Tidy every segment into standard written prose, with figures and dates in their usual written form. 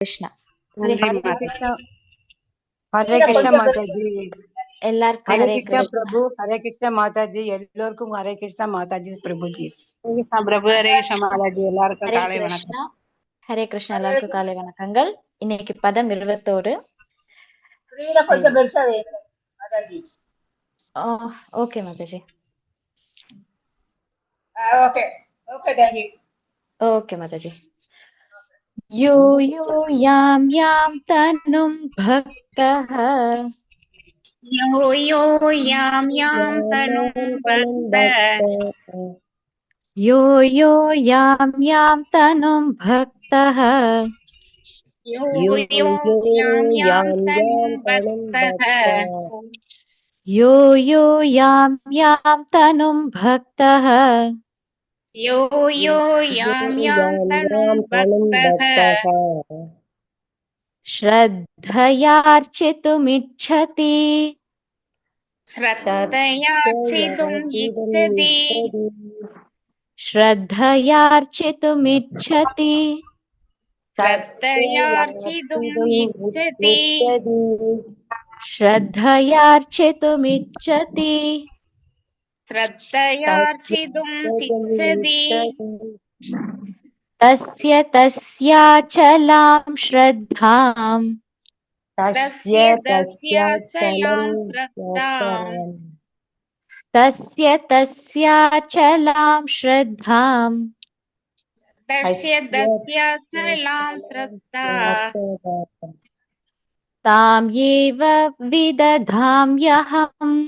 கிருஷ்ணா. நன்றி ஹரே மாதா. கிருஷ்ணா. ஹரே கிருஷ்ணா மாதாஜி. எல்லாருக்கும் ஹரே ஹரே கிருஷ்ணா கிருஷ்ணா. பிரபு. ஹரே கிருஷ்ணா மாதாஜி. எல்லோருக்கும் ஹரே கிருஷ்ணா மாதாஜி பிரபுஜி. ஹரே கிருஷ்ணா பிரபு. ஹரே கிருஷ்ணா மாதாஜி. எல்லாருக்கும் ஹரே காலை கிருஷ்ணா. வணக்கம். ஹரே கிருஷ்ணா. எல்லாருக்கும் காலை வணக்கங்கள். இன்னைக்கு பதம் 21. கொஞ்சம் பெருசா வேணும் மாதாஜி. ஓகே மாதாஜி. Okay okay thank you. ஓகே மாதாஜி. யோ யோ யாம் யாம் தனும் பக்தः யோ யோ யாம் யாம் தனும் பக்தः யோ யோ யாம் யாம் தனும் பக்தः யோ யோ யாம் யாம் தனும் பக்தः யோ யோ யாம் யாம் தனும் பக்தः யோ யோ யாம் யாம் தனும் பக்தः ஸ்ரத்தயார்ச்சிதுமிच्छதி ஸ்ரத்தயார்ச்சிதும் இச்சதி ஸ்ரத்தயார்ச்சிதுமிच्छதி ஸ்ரத்தயார்ச்சிதும் இச்சதி ஸ்ரத்தயார்ச்சிதுமிच्छதி ஸ்ரத்தயார்ச்சிதும் இச்சதி தஸ்ய தஸ்யாச்சலாம் ஸ்ரத்தாம் தஸ்ய தஸ்யாச்சலாம் ஸ்ரத்தாம் தஸ்ய தஸ்யாச்சலாம் ஸ்ரத்தாம் தஸ்ய தஸ்யாச்சலாம் ஸ்ரத்தா தாம் ஏவ விததாம்யஹம்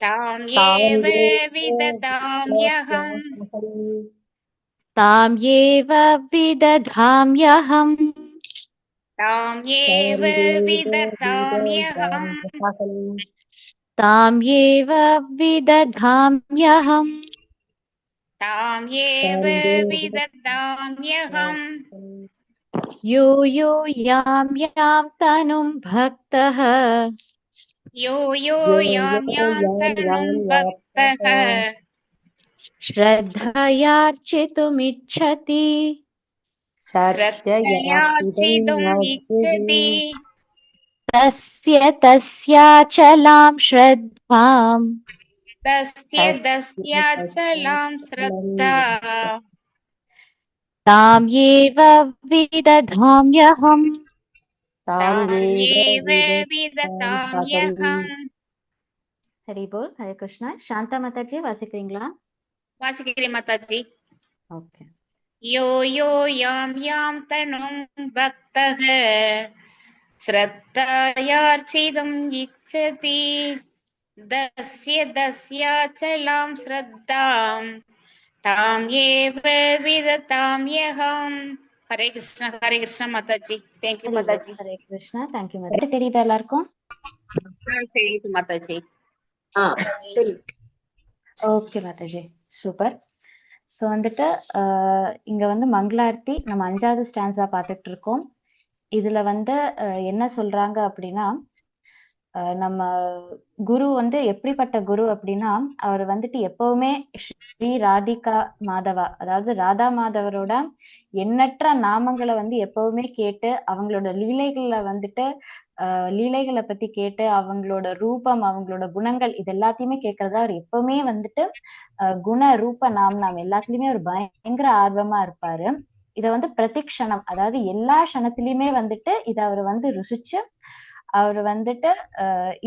தாம் ஏவ விததாம்யஹம் தாம் ஏவ விததாம்யஹம் தாம் ஏவ விததாம்யஹம் தாம் ஏவ விததாம்யஹம் தாம் ஏவ விததாம்யஹம் யோ யோ யாம் யாம் தனும் பக்தः யோ யோ யாம் யாம் தனும் பக்தः ஸ்ரத்தயார்ச்சிதுமிच्छதி ஸ்ரத்தயார்ச்சிதும் இச்சதி தஸ்ய தஸ்யாச்சலாம் ஸ்ரத்தாம் தஸ்ய தஸ்யாச்சலாம் ஸ்ரத்தா தாம் ஏவ விததாம்யஹம் தாம் ஏவ விததாம்யஹம். ஹரி போல். ஹரே கிருஷ்ணா. சாந்தா மாதாஜி வாசிக்கிறீங்களா? வாசிக்கிறேன் மாதாஜி. ஓகே. யோ யோ யாம் யாம் தனும் பக்தः ஸ்ரத்தாயார்ச்சிதும் இச்சதி தஸ்ய தஸ்யாச்சலாம் ஸ்ரத்தாம் தாம் ஏவ விததாம்யஹம். ஹரே கிருஷ்ணா. ஹரே கிருஷ்ணா மாதாஜி. தேங்க்யூ மாதாஜி. ஹரே கிருஷ்ணா. தேங்க்யூ மாதாஜி. தெரியுதா எல்லாருக்கும்? தெரியுது Mataji. Okay Mataji. Super. So வந்துட்டு இங்க வந்து மங்களார்த்தி நம்ம 5வது ஸ்டான்ஸா பார்த்துட்டு இருக்கோம். இதுல வந்து என்ன சொல்றாங்க அப்படின்னா, நம்ம குரு வந்து எப்படிப்பட்ட குரு அப்படின்னா, அவர் வந்துட்டு எப்பவுமே ஸ்ரீ ராதிகா மாதவா, அதாவது ராதா மாதவரோட எண்ணற்ற நாமங்களை வந்து எப்பவுமே கேட்டு அவங்களோட லீலைகளை வந்துட்டு லீலைகளை பத்தி கேட்டு அவங்களோட ரூபம் அவங்களோட குணங்கள் இது எல்லாத்தையுமே கேட்கறதா அவர் எப்பவுமே வந்துட்டு குண ரூப நாம் எல்லாத்துலயுமே ஒரு பயங்கர ஆர்வமா இருப்பாரு. இத வந்து பிரதிக்ஷணம், அதாவது எல்லா க்ஷணத்திலயுமே வந்துட்டு இத அவர் வந்து ருசிச்சு அவர் வந்துட்டு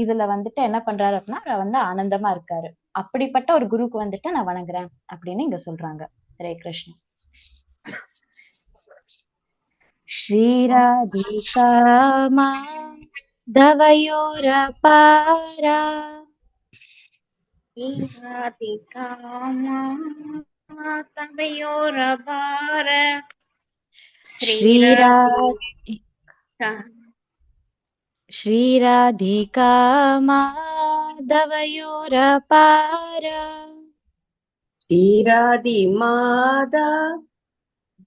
இதுல வந்துட்டு என்ன பண்றாரு அப்படின்னா அவர் வந்து ஆனந்தமா இருக்காரு. அப்படிப்பட்ட ஒரு குருக்கு வந்துட்டு நான் வணங்குறேன் அப்படின்னு இங்க சொல்றாங்க. ஹரே கிருஷ்ணா. ஸ்ரீராதிகா மாதவயோரபாரா ஸ்ரீராதிகா மாதவயோரபார ஸ்ரீராதிகா மாதவயோரபாரா ஸ்ரீராதி மாதா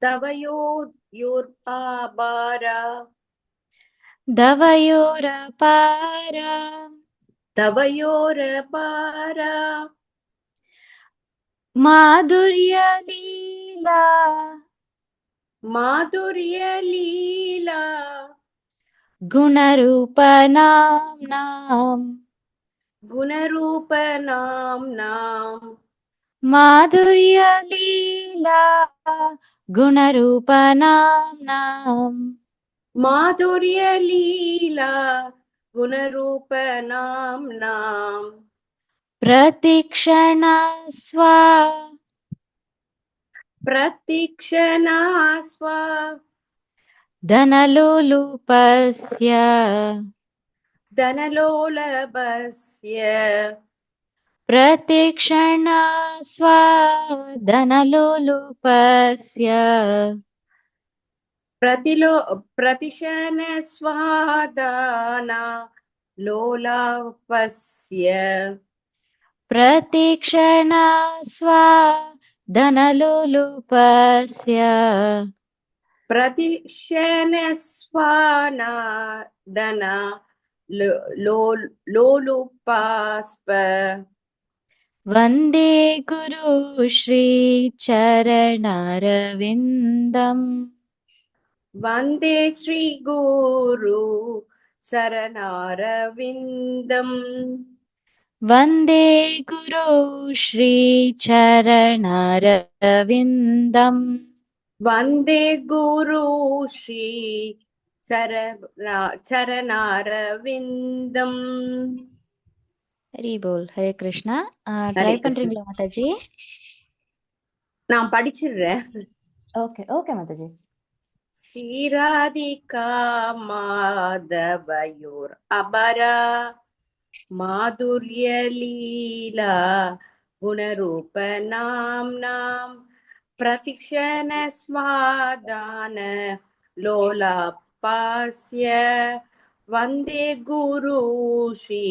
தவயோர்பாரா தவயோரபாரா தவயோரபாரா மாதுர்ய லீலா माधुर्य लीला गुणरूपनाम्नाम् गुणरूप नाम्नाम् माधुर्यलीला गुणरूपनाम्नाम् माधुर्य लीला गुणरूप नाम्नाम् प्रतिक्षणस्वा प्रतीक्षणा स्व धनलोलुपस्य धनलोलभस्य प्रतिक्षणस्वा धनलोलुपस्य प्रतिशन स्वादाना लोलापस्य प्रतिक्षणस्वा धनलोलुपस्य प्रतिशन स्वानादना लोलुपास्प वन्दे गुरु श्रीचरणरविन्दम् वन्दे श्रीगुरु शरणारविन्दम् वन्दे गुरु श्रीचरणरविन्दम् वन्दे गुरु श्री चरणारविन्दम् हरि बोल हरे कृष्णा हरे ட்ரை कृष्ण பண்றீங்களா மாதாஜி? நான் படிச்சிடுறேன். ஓகே ஓகே மாதாஜி. ஸ்ரீராதிகா மாதவயோர் அபரா மாதுர்ய லீலா குணரூப நாம்னாம் பிரதிக்ஷண ஸ்வாதான லோலாபாஸ்ய வந்தே குரு ஸ்ரீ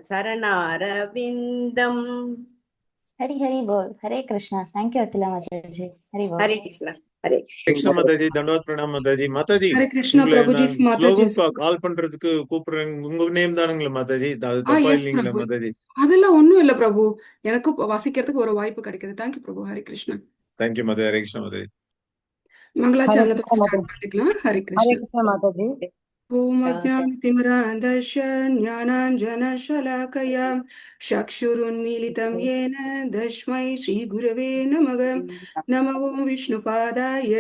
சரணாரவிந்தம். ஹரி ஹரி போல் ஹரே கிருஷ்ணா. தேங்க்யூ அகிலா மாதாஜி. ஹரி போல். ஹரே கிருஷ்ணா ஹரே கிருஷ்ணா மாதாஜி, தண்டவாத் பிரணாம் மாதாஜி. மாதாஜி, ஹரே கிருஷ்ணா உங்களை பிரபுஜி. நான் மாதாஜி. ஸ்லோகம் கால் பண்றதுக்கு கூப்பிடுறேன். உங்க நேம் தானுங்களா மாதாஜி? அது தப்பா எஸ் இல்லைங்களா பிரபு. மாதாஜி? அதெல்லாம் ஒண்ணும் இல்ல பிரபு. எனக்கும் வாசிக்கிறதுக்கு ஒரு வாய்ப்பு கிடைக்குது. தேங்க்யூ பிரபு. ஹரே கிருஷ்ணா. தேங்க்யூ மாதாஜி. ஹரே கிருஷ்ணா மாதாஜி. ஹரே மங்களாச்சரணத்தோட கிருஷ்ணா ஸ்டார்ட் மாதாஜி. பண்ணிக்கலாம். ஹரே ஹரே கிருஷ்ணா. கிருஷ்ணா மாதாஜி. ஓம் அஜ்ஞானதிமிராந்தஸ்ய ஞானாஞ்சனशलाकया चक्षुरुन्मीलितं येन तस्मै श्रीगुरवे नमः. नमो विष्णुपादाय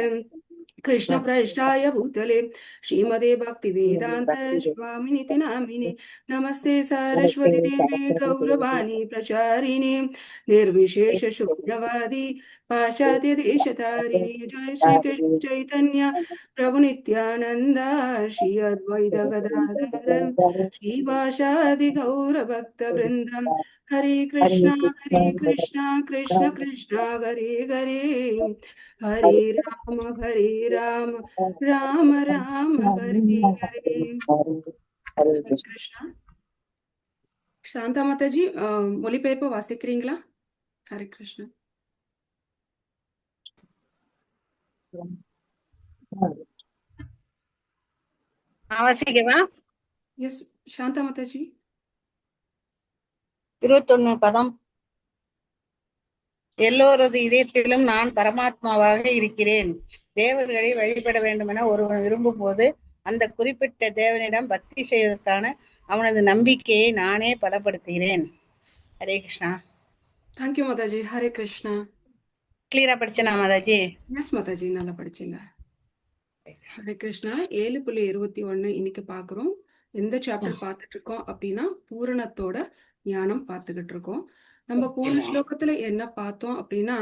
कृष्णप्रेष्ठाय भूतले श्रीमते भक्तिवेदान्त स्वामिनिति नामिने नमस्ते सरस्वती देवे गौरवाणी प्रचारिणे निर्विशेष शून्यवादी पाश्चात्य देशतारिणे जय श्री कृष्ण चैतन्य प्रभु नित्यानंद श्री अद्वैत गदाधर श्रीवासादि गौर भक्त वृंदम हरे कृष्ण कृष्ण कृष्ण हरे हरे हरे राम राम राम हरे हरे. ஹரே கிருஷ்ணா. சாந்தா மாதாஜி மொழிபெயர்ப்பு வாசிக்கிறீங்களா? ஹரே கிருஷ்ணா. வாசிக்கவா? எஸ் சாந்தா மாதாஜி. 21 பதம். எல்லோரது இதயத்திலும் நான் பரமாத்மாவாக இருக்கிறேன். தேவர்களை வழிபட வேண்டும் என ஒருவன் விரும்பும் போது அந்த குறிப்பிட்ட தேவனிடம் பக்தி செய்வதற்கான அவனது நம்பிக்கையை நானே பலப்படுத்துகிறேன். ஹரே கிருஷ்ணா. தேங்க்யூ மாதாஜி. ஹரே கிருஷ்ணா. கிளியரா படிச்சனா மாதாஜி? எஸ் மாதாஜி, நல்லா படிச்சீங்க. ஹரே கிருஷ்ணா. 7.21 இன்னைக்கு பாக்குறோம். எந்த சாப்டர் பார்த்துட்டு இருக்கோம் அப்படின்னா பூரணத்தோட ஞானம் பார்த்துக்கிட்டு இருக்கோம். நம்ம போன ஸ்லோகத்துல என்ன பார்த்தோம் அப்படின்னா,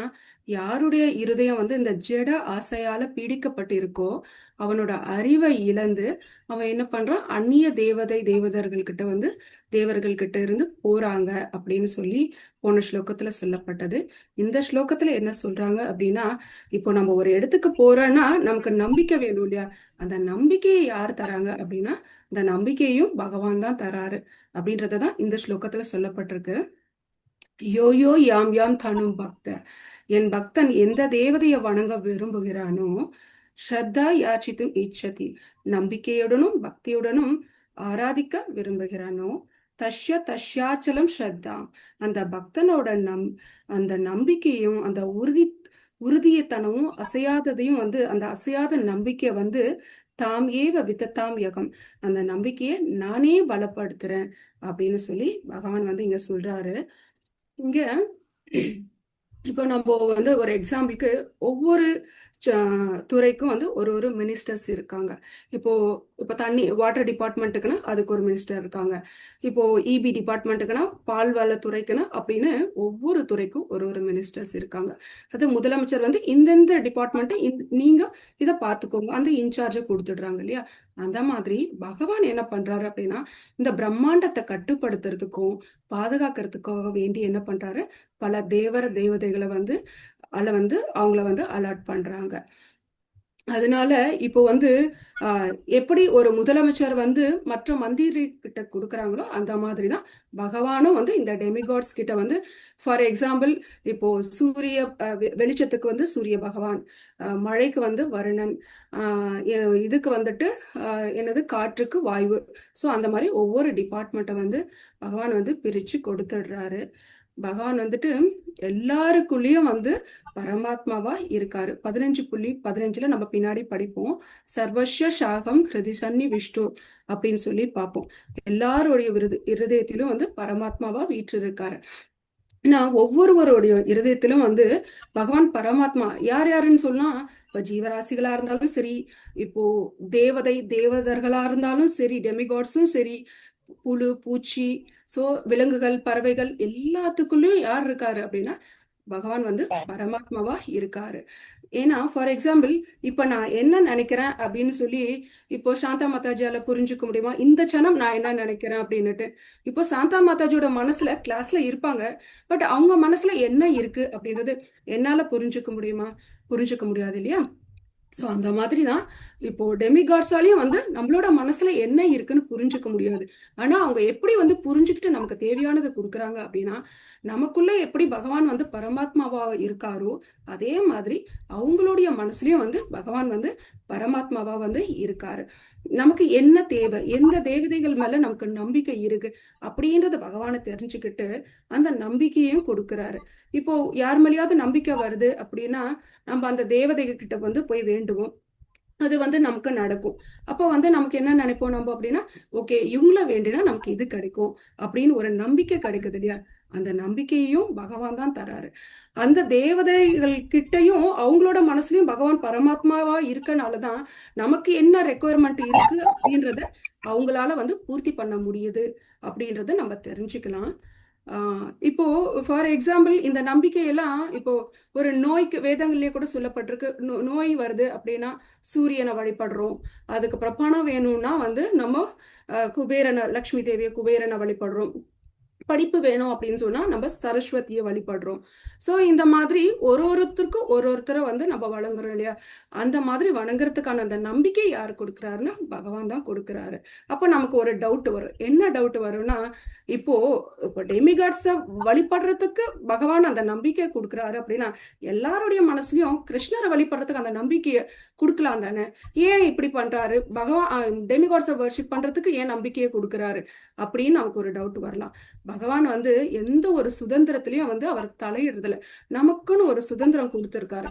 யாருடைய இருதயம் இந்த ஜட ஆசையால பீடிக்கப்பட்டு இருக்கோ அவனோட அறிவை இழந்து அவன் என்ன பண்றான், அந்நிய தேவர்கள் கிட்ட இருந்து போறாங்க அப்படின்னு சொல்லி போன ஸ்லோகத்துல சொல்லப்பட்டது. இந்த ஸ்லோகத்துல என்ன சொல்றாங்க அப்படின்னா, இப்போ நம்ம ஒரு இடத்துக்கு போறோம்னா நமக்கு நம்பிக்கை வேணும் இல்லையா? அந்த நம்பிக்கையை யார் தராங்க அப்படின்னா, அந்த நம்பிக்கையும் பகவான் தான் தராரு அப்படின்றதான் இந்த ஸ்லோகத்துல சொல்லப்பட்டிருக்கு. யோயோ யாம் யாம் தனும் பக்த, என் பக்தன் எந்த தேவதையை வணங்க விரும்புகிறானோ, ஸ்ரத்தா யாச்சித்தும் இச்சதி, நம்பிக்கையுடனும் பக்தியுடனும் ஆராதிக்க விரும்புகிறானோ, தஷ்யாச்சலம் ஸ்ரத்தா, அந்த பக்தனோட அந்த நம்பிக்கையும் அந்த உறுதியத்தனமும் அசையாததையும் வந்து அந்த அசையாத நம்பிக்கை வந்து தாம் ஏவ வித்ததாம் யகம், அந்த நம்பிக்கையை நானே பலப்படுத்துறேன் அப்படின்னு சொல்லி பகவான் வந்து இங்க சொல்றாரு. இங்க இப்போ நம்ம வந்து ஒரு எக்ஸாம்பிளுக்கு ஒவ்வொரு துறைக்கும் வந்து ஒரு ஒரு மினிஸ்டர்ஸ் இருக்காங்க. இப்போ தண்ணி வாட்டர் டிபார்ட்மெண்ட்டுக்குன்னா அதுக்கு ஒரு மினிஸ்டர் இருக்காங்க. இப்போ இபி டிபார்ட்மெண்ட்டுக்குன்னா பால்வள துறைக்குன்னா அப்படின்னு ஒவ்வொரு துறைக்கும் ஒரு ஒரு மினிஸ்டர்ஸ் இருக்காங்க. அது முதலமைச்சர் வந்து இந்தந்த டிபார்ட்மெண்ட்டை நீங்க இதை பார்த்துக்கோங்க அந்த இன்சார்ஜை கொடுத்துடுறாங்க இல்லையா. அந்த மாதிரி பகவான் என்ன பண்றாரு அப்படின்னா இந்த பிரம்மாண்டத்தை கட்டுப்படுத்துறதுக்கும் பாதுகாக்கிறதுக்காக வேண்டி என்ன பண்றாரு, பல தேவதைகளை வந்து அவங்கள வந்து அலர்ட் பண்றாங்க. அதனால இப்போ வந்து எப்படி ஒரு முதலமைச்சர் வந்து மற்ற மந்திரி கிட்ட கொடுக்குறாங்களோ அந்த மாதிரி தான் பகவானும் வந்து இந்த டெமிகாட்ஸ் கிட்ட வந்து, ஃபார் எக்ஸாம்பிள் இப்போ சூரிய வெளிச்சத்துக்கு வந்து சூரிய பகவான், மழைக்கு வந்து வருணன், இதுக்கு வந்துட்டு என்னது காற்றுக்கு வாயு. ஸோ அந்த மாதிரி ஒவ்வொரு டிபார்ட்மெண்ட்டை வந்து பகவான் வந்து பிரித்து கொடுத்துடுறாரு. பகவான் வந்துட்டு எல்லாருக்குள்ளேயும் வந்து பரமாத்மாவா இருக்காரு. 15.15 நம்ம பின்னாடி படிப்போம். சர்வஸ்ய சாகம் ஹிருதி சன்னி விஷ்ணு அப்படின்னு சொல்லி பார்ப்போம். எல்லாருடைய இருதயத்திலும் வந்து பரமாத்மாவா வீற்றிருக்காரு. நான் ஒவ்வொருவருடைய இருதயத்திலும் வந்து பகவான் பரமாத்மா யார் யாருன்னு சொன்னா, இப்ப ஜீவராசிகளா இருந்தாலும் சரி, இப்போ தேவதர்களா இருந்தாலும் சரி, டெமிகாட்ஸும் சரி, புழு பூச்சி, சோ விலங்குகள் பறவைகள் எல்லாத்துக்குள்ளயும் யார் இருக்காரு அப்படின்னா பகவான் வந்து பரமாத்மாவா இருக்காரு. ஏன்னா ஃபார் எக்ஸாம்பிள் இப்ப நான் என்ன நினைக்கிறேன் அப்படின்னு சொல்லி இப்போ சாந்தா மாதாஜியால புரிஞ்சுக்க முடியுமா, இந்த சனம் நான் என்ன நினைக்கிறேன் அப்படின்னுட்டு. இப்போ சாந்தா மாதாஜியோட மனசுல கிளாஸ்ல இருப்பாங்க, பட் அவங்க மனசுல என்ன இருக்கு அப்படின்றது என்னால புரிஞ்சுக்க முடியுமா? புரிஞ்சுக்க முடியாது இல்லையா. ஸோ அந்த மாதிரி தான் இப்போ டெமிகாட்ஸாலையும் வந்து நம்மளோட மனசுல என்ன இருக்குன்னு புரிஞ்சுக்க முடியாது. ஆனா அவங்க எப்படி வந்து புரிஞ்சுக்கிட்டு நமக்கு தேவையானதை கொடுக்குறாங்க அப்படின்னா, நமக்குள்ள எப்படி பகவான் வந்து பரமாத்மாவா இருக்காரோ அதே மாதிரி அவங்களுடைய மனசுலயும் வந்து பகவான் வந்து பரமாத்மாவா வந்து இருக்காரு. நமக்கு என்ன தேவை, எந்த தேவதைகள் மேல நமக்கு நம்பிக்கை இருக்கு அப்படின்றத பகவானை தெரிஞ்சுக்கிட்டு அந்த நம்பிக்கையும் கொடுக்குறாரு. இப்போ யார் மேலேயாவது நம்பிக்கை வருது அப்படின்னா நம்ம அந்த தேவதைகள் கிட்ட வந்து போய் வேண்டுவோம், அது வந்து நமக்கு நடக்கும். அப்போ வந்து நமக்கு என்ன நினைப்போம் நம்ம அப்படின்னா, ஓகே இவங்கள வேண்டினா நமக்கு இது கிடைக்கும் அப்படின்னு ஒரு நம்பிக்கை கிடைக்குது இல்லையா. அந்த நம்பிக்கையையும் பகவான் தான் தராரு. அந்த தேவதைகள் கிட்டையும் அவங்களோட மனசுலயும் பகவான் பரமாத்மாவா இருக்கனாலதான் நமக்கு என்ன ரெக்குவயர்மெண்ட் இருக்கு அப்படின்றத அவங்களால வந்து பூர்த்தி பண்ண முடியுது அப்படின்றத நம்ம தெரிஞ்சுக்கலாம். இப்போ ஃபார் எக்ஸாம்பிள் இந்த நம்பிக்கையெல்லாம் இப்போ ஒரு நோய்க்கு வேதங்கள்லயே கூட சொல்லப்பட்டிருக்கு. நோய் வருது அப்படின்னா சூரியனை வழிபடுறோம். அதுக்கப்புறம் பணம் வேணும்னா வந்து நம்ம குபேரனை, லக்ஷ்மி தேவியை குபேரனை வழிபடுறோம். படிப்பு வேணும் அப்படின்னு சொன்னா நம்ம சரஸ்வதியை வழிபடுறோம். ஸோ இந்த மாதிரி ஒருத்தருக்கும் ஒருத்தரை வந்து நம்ம வணங்குறோம் இல்லையா. அந்த மாதிரி வணங்குறதுக்கான அந்த நம்பிக்கை யார் கொடுக்குறாருன்னா பகவான் தான் கொடுக்குறாரு. அப்போ நமக்கு ஒரு டவுட் வரும். என்ன டவுட் வரும்னா, இப்போ டெமிகாட்ஸை வழிபடுறதுக்கு பகவான் அந்த நம்பிக்கையை கொடுக்குறாரு அப்படின்னா எல்லாருடைய மனசுலயும் கிருஷ்ணரை வழிபடுறதுக்கு அந்த நம்பிக்கையை கொடுக்கலாம் தானே. ஏன் இப்படி பண்றாரு பகவான், டெமிகாட்ஸை வர்ஷிப் பண்றதுக்கு ஏன் நம்பிக்கையை கொடுக்குறாரு அப்படின்னு நமக்கு ஒரு டவுட் வரலாம். பகவான் வந்து எந்த ஒரு சுதந்திரத்திலையும் வந்து அவர் தலையிடுறதுல, நமக்குன்னு ஒரு சுதந்திரம் கொடுத்திருக்காரு.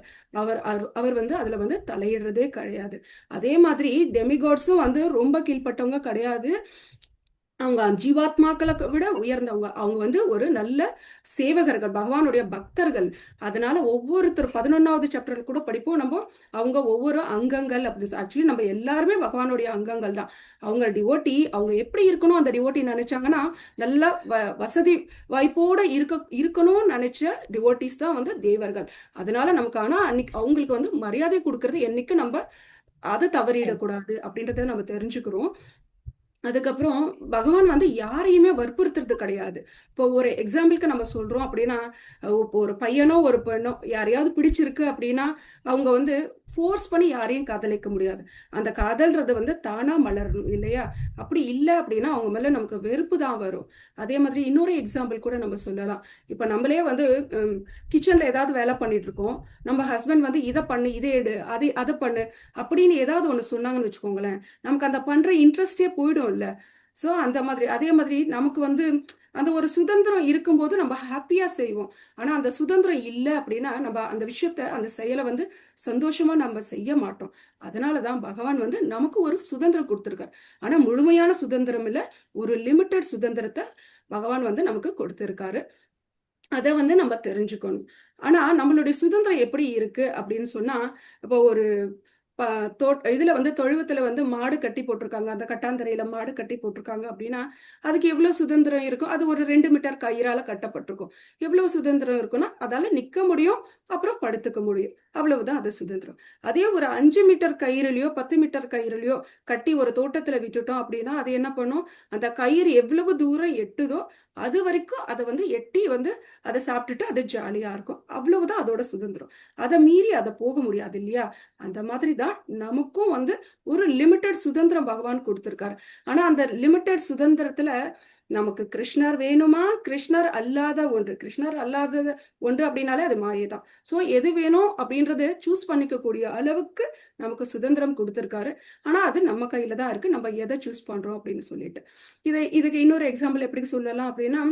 அவர் வந்து அதுல வந்து தலையிடுறதே கிடையாது. அதே மாதிரி டெமிகாட்ஸும் வந்து ரொம்ப கீழ்பட்டவங்க கிடையாது. அவங்க ஜீவாத்மாக்களை விட உயர்ந்தவங்க. அவங்க வந்து ஒரு நல்ல சேவகர்கள், பகவானுடைய பக்தர்கள். அதனால ஒவ்வொருத்தர் 11வது சாப்டர்ல கூட படிப்போம் நம்ம, அவங்க ஒவ்வொரு அங்கங்கள் அப்படின்னு. ஆக்சுவலி நம்ம எல்லாருமே பகவானுடைய அங்கங்கள் தான். அவங்க டிவோட்டி, அவங்க எப்படி இருக்கணும் அந்த டிவோட்டி நினைச்சாங்கன்னா நல்ல வசதி வாய்ப்போட இருக்கணும்னு நினைச்ச டிவோட்டிஸ் தான் வந்து தேவர்கள். அதனால நமக்கு ஆனா அன்னைக்கு அவங்களுக்கு வந்து மரியாதை கொடுக்கறது என்னைக்கு நம்ம அதை தவறிடக்கூடாது அப்படின்றத நம்ம தெரிஞ்சுக்கிறோம். அதுக்கப்புறம் பகவான் வந்து யாரையுமே வற்புறுத்துறது கிடையாது. இப்போ ஒரு எக்ஸாம்பிளுக்கு நம்ம சொல்றோம் அப்படின்னா, இப்போ ஒரு பையனோ ஒரு பெண்ணோ யாரையாவது பிடிச்சிருக்கு அப்படின்னா அவங்க வந்து ஃபோர்ஸ் பண்ணி யாரையும் காதலிக்க முடியாது. அந்த காதல்றது வந்து தானா மலரணும் இல்லையா. அப்படி இல்லை அப்படின்னா அவங்க மேல நமக்கு வெறுப்பு தான் வரும். அதே மாதிரி இன்னொரு எக்ஸாம்பிள் கூட நம்ம சொல்லலாம். இப்போ நம்மளே வந்து கிச்சன்ல ஏதாவது வேலை பண்ணிட்டு இருக்கோம், நம்ம ஹஸ்பண்ட் வந்து இதை பண்ணு, இதை எடு, அதை பண்ணு அப்படின்னு ஏதாவது ஒன்று சொன்னாங்கன்னு வச்சுக்கோங்களேன், நமக்கு அந்த பண்ற இன்ட்ரெஸ்டே போயிடும் இல்லை. ஸோ அந்த மாதிரி அதே மாதிரி நமக்கு வந்து அந்த ஒரு சுதந்திரம் இருக்கும்போது நம்ம ஹாப்பியா செய்வோம். ஆனா அந்த சுதந்திரம் இல்லை அப்படின்னா நம்ம அந்த விஷயத்த அந்த செயலை வந்து சந்தோஷமா நம்ம செய்ய மாட்டோம். அதனாலதான் பகவான் வந்து நமக்கு ஒரு சுதந்திரம் கொடுத்திருக்காரு. ஆனா முழுமையான சுதந்திரம் இல்ல, ஒரு லிமிட்டட் சுதந்திரத்தை பகவான் வந்து நமக்கு கொடுத்திருக்காரு. அதை வந்து நம்ம தெரிஞ்சுக்கணும். ஆனா நம்மளுடைய சுதந்திரம் எப்படி இருக்கு அப்படின்னு சொன்னா, இப்போ ஒரு இதுல வந்து தொழுவத்துல வந்து மாடு கட்டி போட்டிருக்காங்க, அந்த கட்டாந்தரையில மாடு கட்டி போட்டிருக்காங்க அப்படின்னா அதுக்கு எவ்வளவு சுதந்திரம் இருக்கும்? அது ஒரு 2 மீட்டர் கயிறால கட்டப்பட்டிருக்கும். எவ்வளவு சுதந்திரம் இருக்குன்னா அதால நிக்க முடியும், அப்புறம் படுத்துக்க முடியும், அவ்வளவுதான் அது சுதந்திரம். அதே ஒரு 5 மீட்டர் கயிறுலயோ 10 மீட்டர் கயிறுலயோ கட்டி ஒரு தோட்டத்துல விட்டுட்டோம் அப்படின்னா அது என்ன பண்ணும்? அந்த கயிறு எவ்வளவு தூரம் எட்டுதோ அது வரைக்கும் அதை வந்து எட்டி வந்து அதை சாப்பிட்டுட்டு அது ஜாலியா இருக்கும். அவ்வளவுதான் அதோட சுதந்திரம். அதை மீறி அதை போக முடியாது இல்லையா? அந்த மாதிரி தான் நமக்கும் வந்து ஒரு லிமிட்டட் சுதந்திரம் பகவான் கொடுத்திருக்காரு. ஆனா அந்த லிமிட்டட் சுதந்திரத்துல நமக்கு கிருஷ்ணர் வேணுமா, கிருஷ்ணர் அல்லாத ஒன்று அப்படின்னாலே அது மாயை தான். ஸோ எது வேணும் அப்படின்றது சூஸ் பண்ணிக்கக்கூடிய அளவுக்கு நமக்கு சுதந்திரம் கொடுத்திருக்காரு. ஆனா அது நம்ம கையில தான் இருக்கு, நம்ம எதை சூஸ் பண்றோம் அப்படின்னு சொல்லிட்டு. இதுக்கு இன்னொரு எக்ஸாம்பிள் எப்படி சொல்லலாம் அப்படின்னா,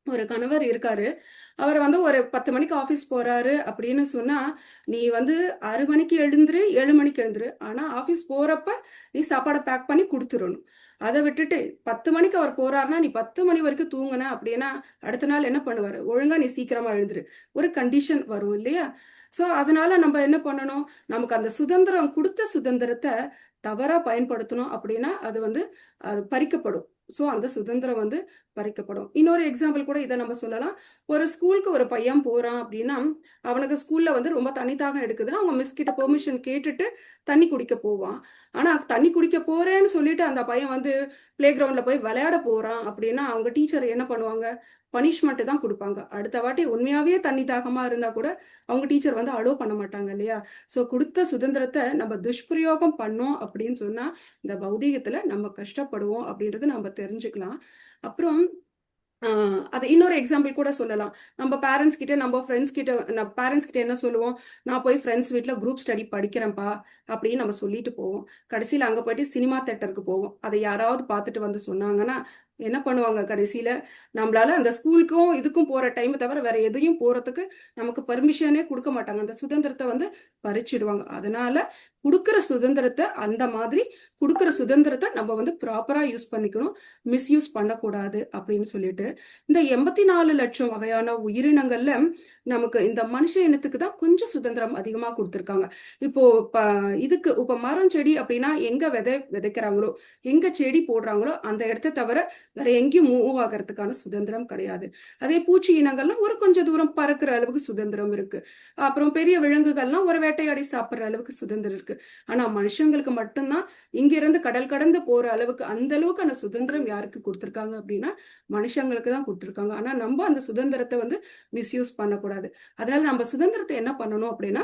ஒரு கணவர் இருக்காரு, அவர் வந்து ஒரு 10 மணிக்கு ஆஃபீஸ் போறாரு அப்படின்னு சொன்னா, நீ வந்து 6 மணிக்கு எழுந்துரு, 7 மணிக்கு எழுந்துரு, ஆனா ஆஃபீஸ் போறப்ப நீ சாப்பாடை பேக் பண்ணி கொடுத்துடணும். அதை விட்டுட்டு 10 மணிக்கு அவர் போறாருன்னா நீ 10 மணி வரைக்கும் தூங்குன அப்படின்னா அடுத்த நாள் என்ன பண்ணுவாரு? ஒழுங்கா நீ சீக்கிரமா எழுந்துரு, ஒரு கண்டிஷன் வரும் இல்லையா? ஸோ அதனால நம்ம என்ன பண்ணணும்? நமக்கு அந்த சுதந்திரம் கொடுத்த சுதந்திரத்தை தவறா பயன்படுத்தணும் அப்படின்னா அது பறிக்கப்படும். ஸோ அந்த சுதந்திரம் வந்து பறிக்கப்படும். இன்னொரு எக்ஸாம்பிள் கூட இதை நம்ம சொல்லலாம். ஒரு ஸ்கூலுக்கு ஒரு பையன் போறான் அப்படின்னா, அவனுக்கு ஸ்கூல்ல வந்து ரொம்ப தண்ணி தாகம் எடுக்குதுன்னா அவங்க மிஸ் கிட்ட பெர்மிஷன் கேட்டுட்டு தண்ணி குடிக்க போவான். ஆனா தண்ணி குடிக்க போறேன்னு சொல்லிட்டு அந்த பையன் வந்து பிளே கிரவுண்ட்ல போய் விளையாட போறான் அப்படின்னா அவங்க டீச்சர் என்ன பண்ணுவாங்க? பனிஷ்மெண்ட் தான் கொடுப்பாங்க. அடுத்த வாட்டி உண்மையாவே தண்ணி தாகமா இருந்தா கூட அவங்க டீச்சர் வந்து அலோவ் பண்ண மாட்டாங்க இல்லையா? ஸோ கொடுத்த சுதந்திரத்தை நம்ம துஷ்பிரயோகம் பண்ணோம் அப்படின்னு சொன்னா இந்த பௌதீகத்துல நம்ம கஷ்டப்படுவோம் அப்படின்றத நம்ம தெரிஞ்சுக்கலாம். அப்புறம் அது இன்னொரு எக்ஸாம்பிள் கூட சொல்லலாம். நம்ம பேரண்ட்ஸ் கிட்ட நம்ம ஃப்ரெண்ட்ஸ் கிட்ட பேரண்ட்ஸ் கிட்ட என்ன சொல்லுவோம்? நான் போய் ஃப்ரெண்ட்ஸ் வீட்டில் குரூப் ஸ்டடி படிக்கிறேன்ப்பா அப்படின்னு நம்ம சொல்லிட்டு போவோம். கடைசியில் அங்கே போயிட்டு சினிமா தேட்டருக்கு போவோம். அதை யாராவது பார்த்துட்டு வந்து சொன்னாங்கன்னா என்ன பண்ணுவாங்க? கடைசியில நம்மளால அந்த ஸ்கூலுக்கும் இதுக்கும் போற டைம் தவிர வேற எதையும் போறதுக்கு நமக்கு பர்மிஷனே கொடுக்க மாட்டாங்க. அந்த சுதந்திரத்தை வந்து பறிச்சிடுவாங்க. அதனால கொடுக்குற சுதந்திரத்தை நம்ம வந்து ப்ராப்பரா யூஸ் பண்ணிக்கணும், மிஸ்யூஸ் பண்ணக்கூடாது அப்படின்னு சொல்லிட்டு இந்த 84 லட்சம் வகையான உயிரினங்கள்ல நமக்கு இந்த மனுஷ இனத்துக்கு தான் கொஞ்சம் சுதந்திரம் அதிகமா கொடுத்துருக்காங்க. இப்போ இப்ப மரம் செடி அப்படின்னா எங்க விதைக்கிறாங்களோ, எங்க செடி போடுறாங்களோ அந்த இடத்த தவிர வேற எங்கேயும் மூவ் ஆகிறதுக்கான சுதந்திரம் கிடையாது. அதே பூச்சி இனங்கள்லாம் ஒரு கொஞ்சம் தூரம் பறக்கிற அளவுக்கு சுதந்திரம் இருக்கு. அப்புறம் பெரிய விலங்குகள்லாம் ஒரு வேட்டையாடி சாப்பிடுற அளவுக்கு சுதந்திரம் இருக்கு. ஆனா மனுஷங்களுக்கு மட்டும்தான் இங்க இருந்து கடல் கடந்து போற அளவுக்கு அந்த அளவுக்கான சுதந்திரம் யாருக்கு கொடுத்துருக்காங்க அப்படின்னா மனுஷங்களுக்கு தான் கொடுத்துருக்காங்க. ஆனா நம்ம அந்த சுதந்திரத்தை வந்து மிஸ்யூஸ் பண்ணக்கூடாது. அதனால நம்ம சுதந்திரத்தை என்ன பண்ணணும் அப்படின்னா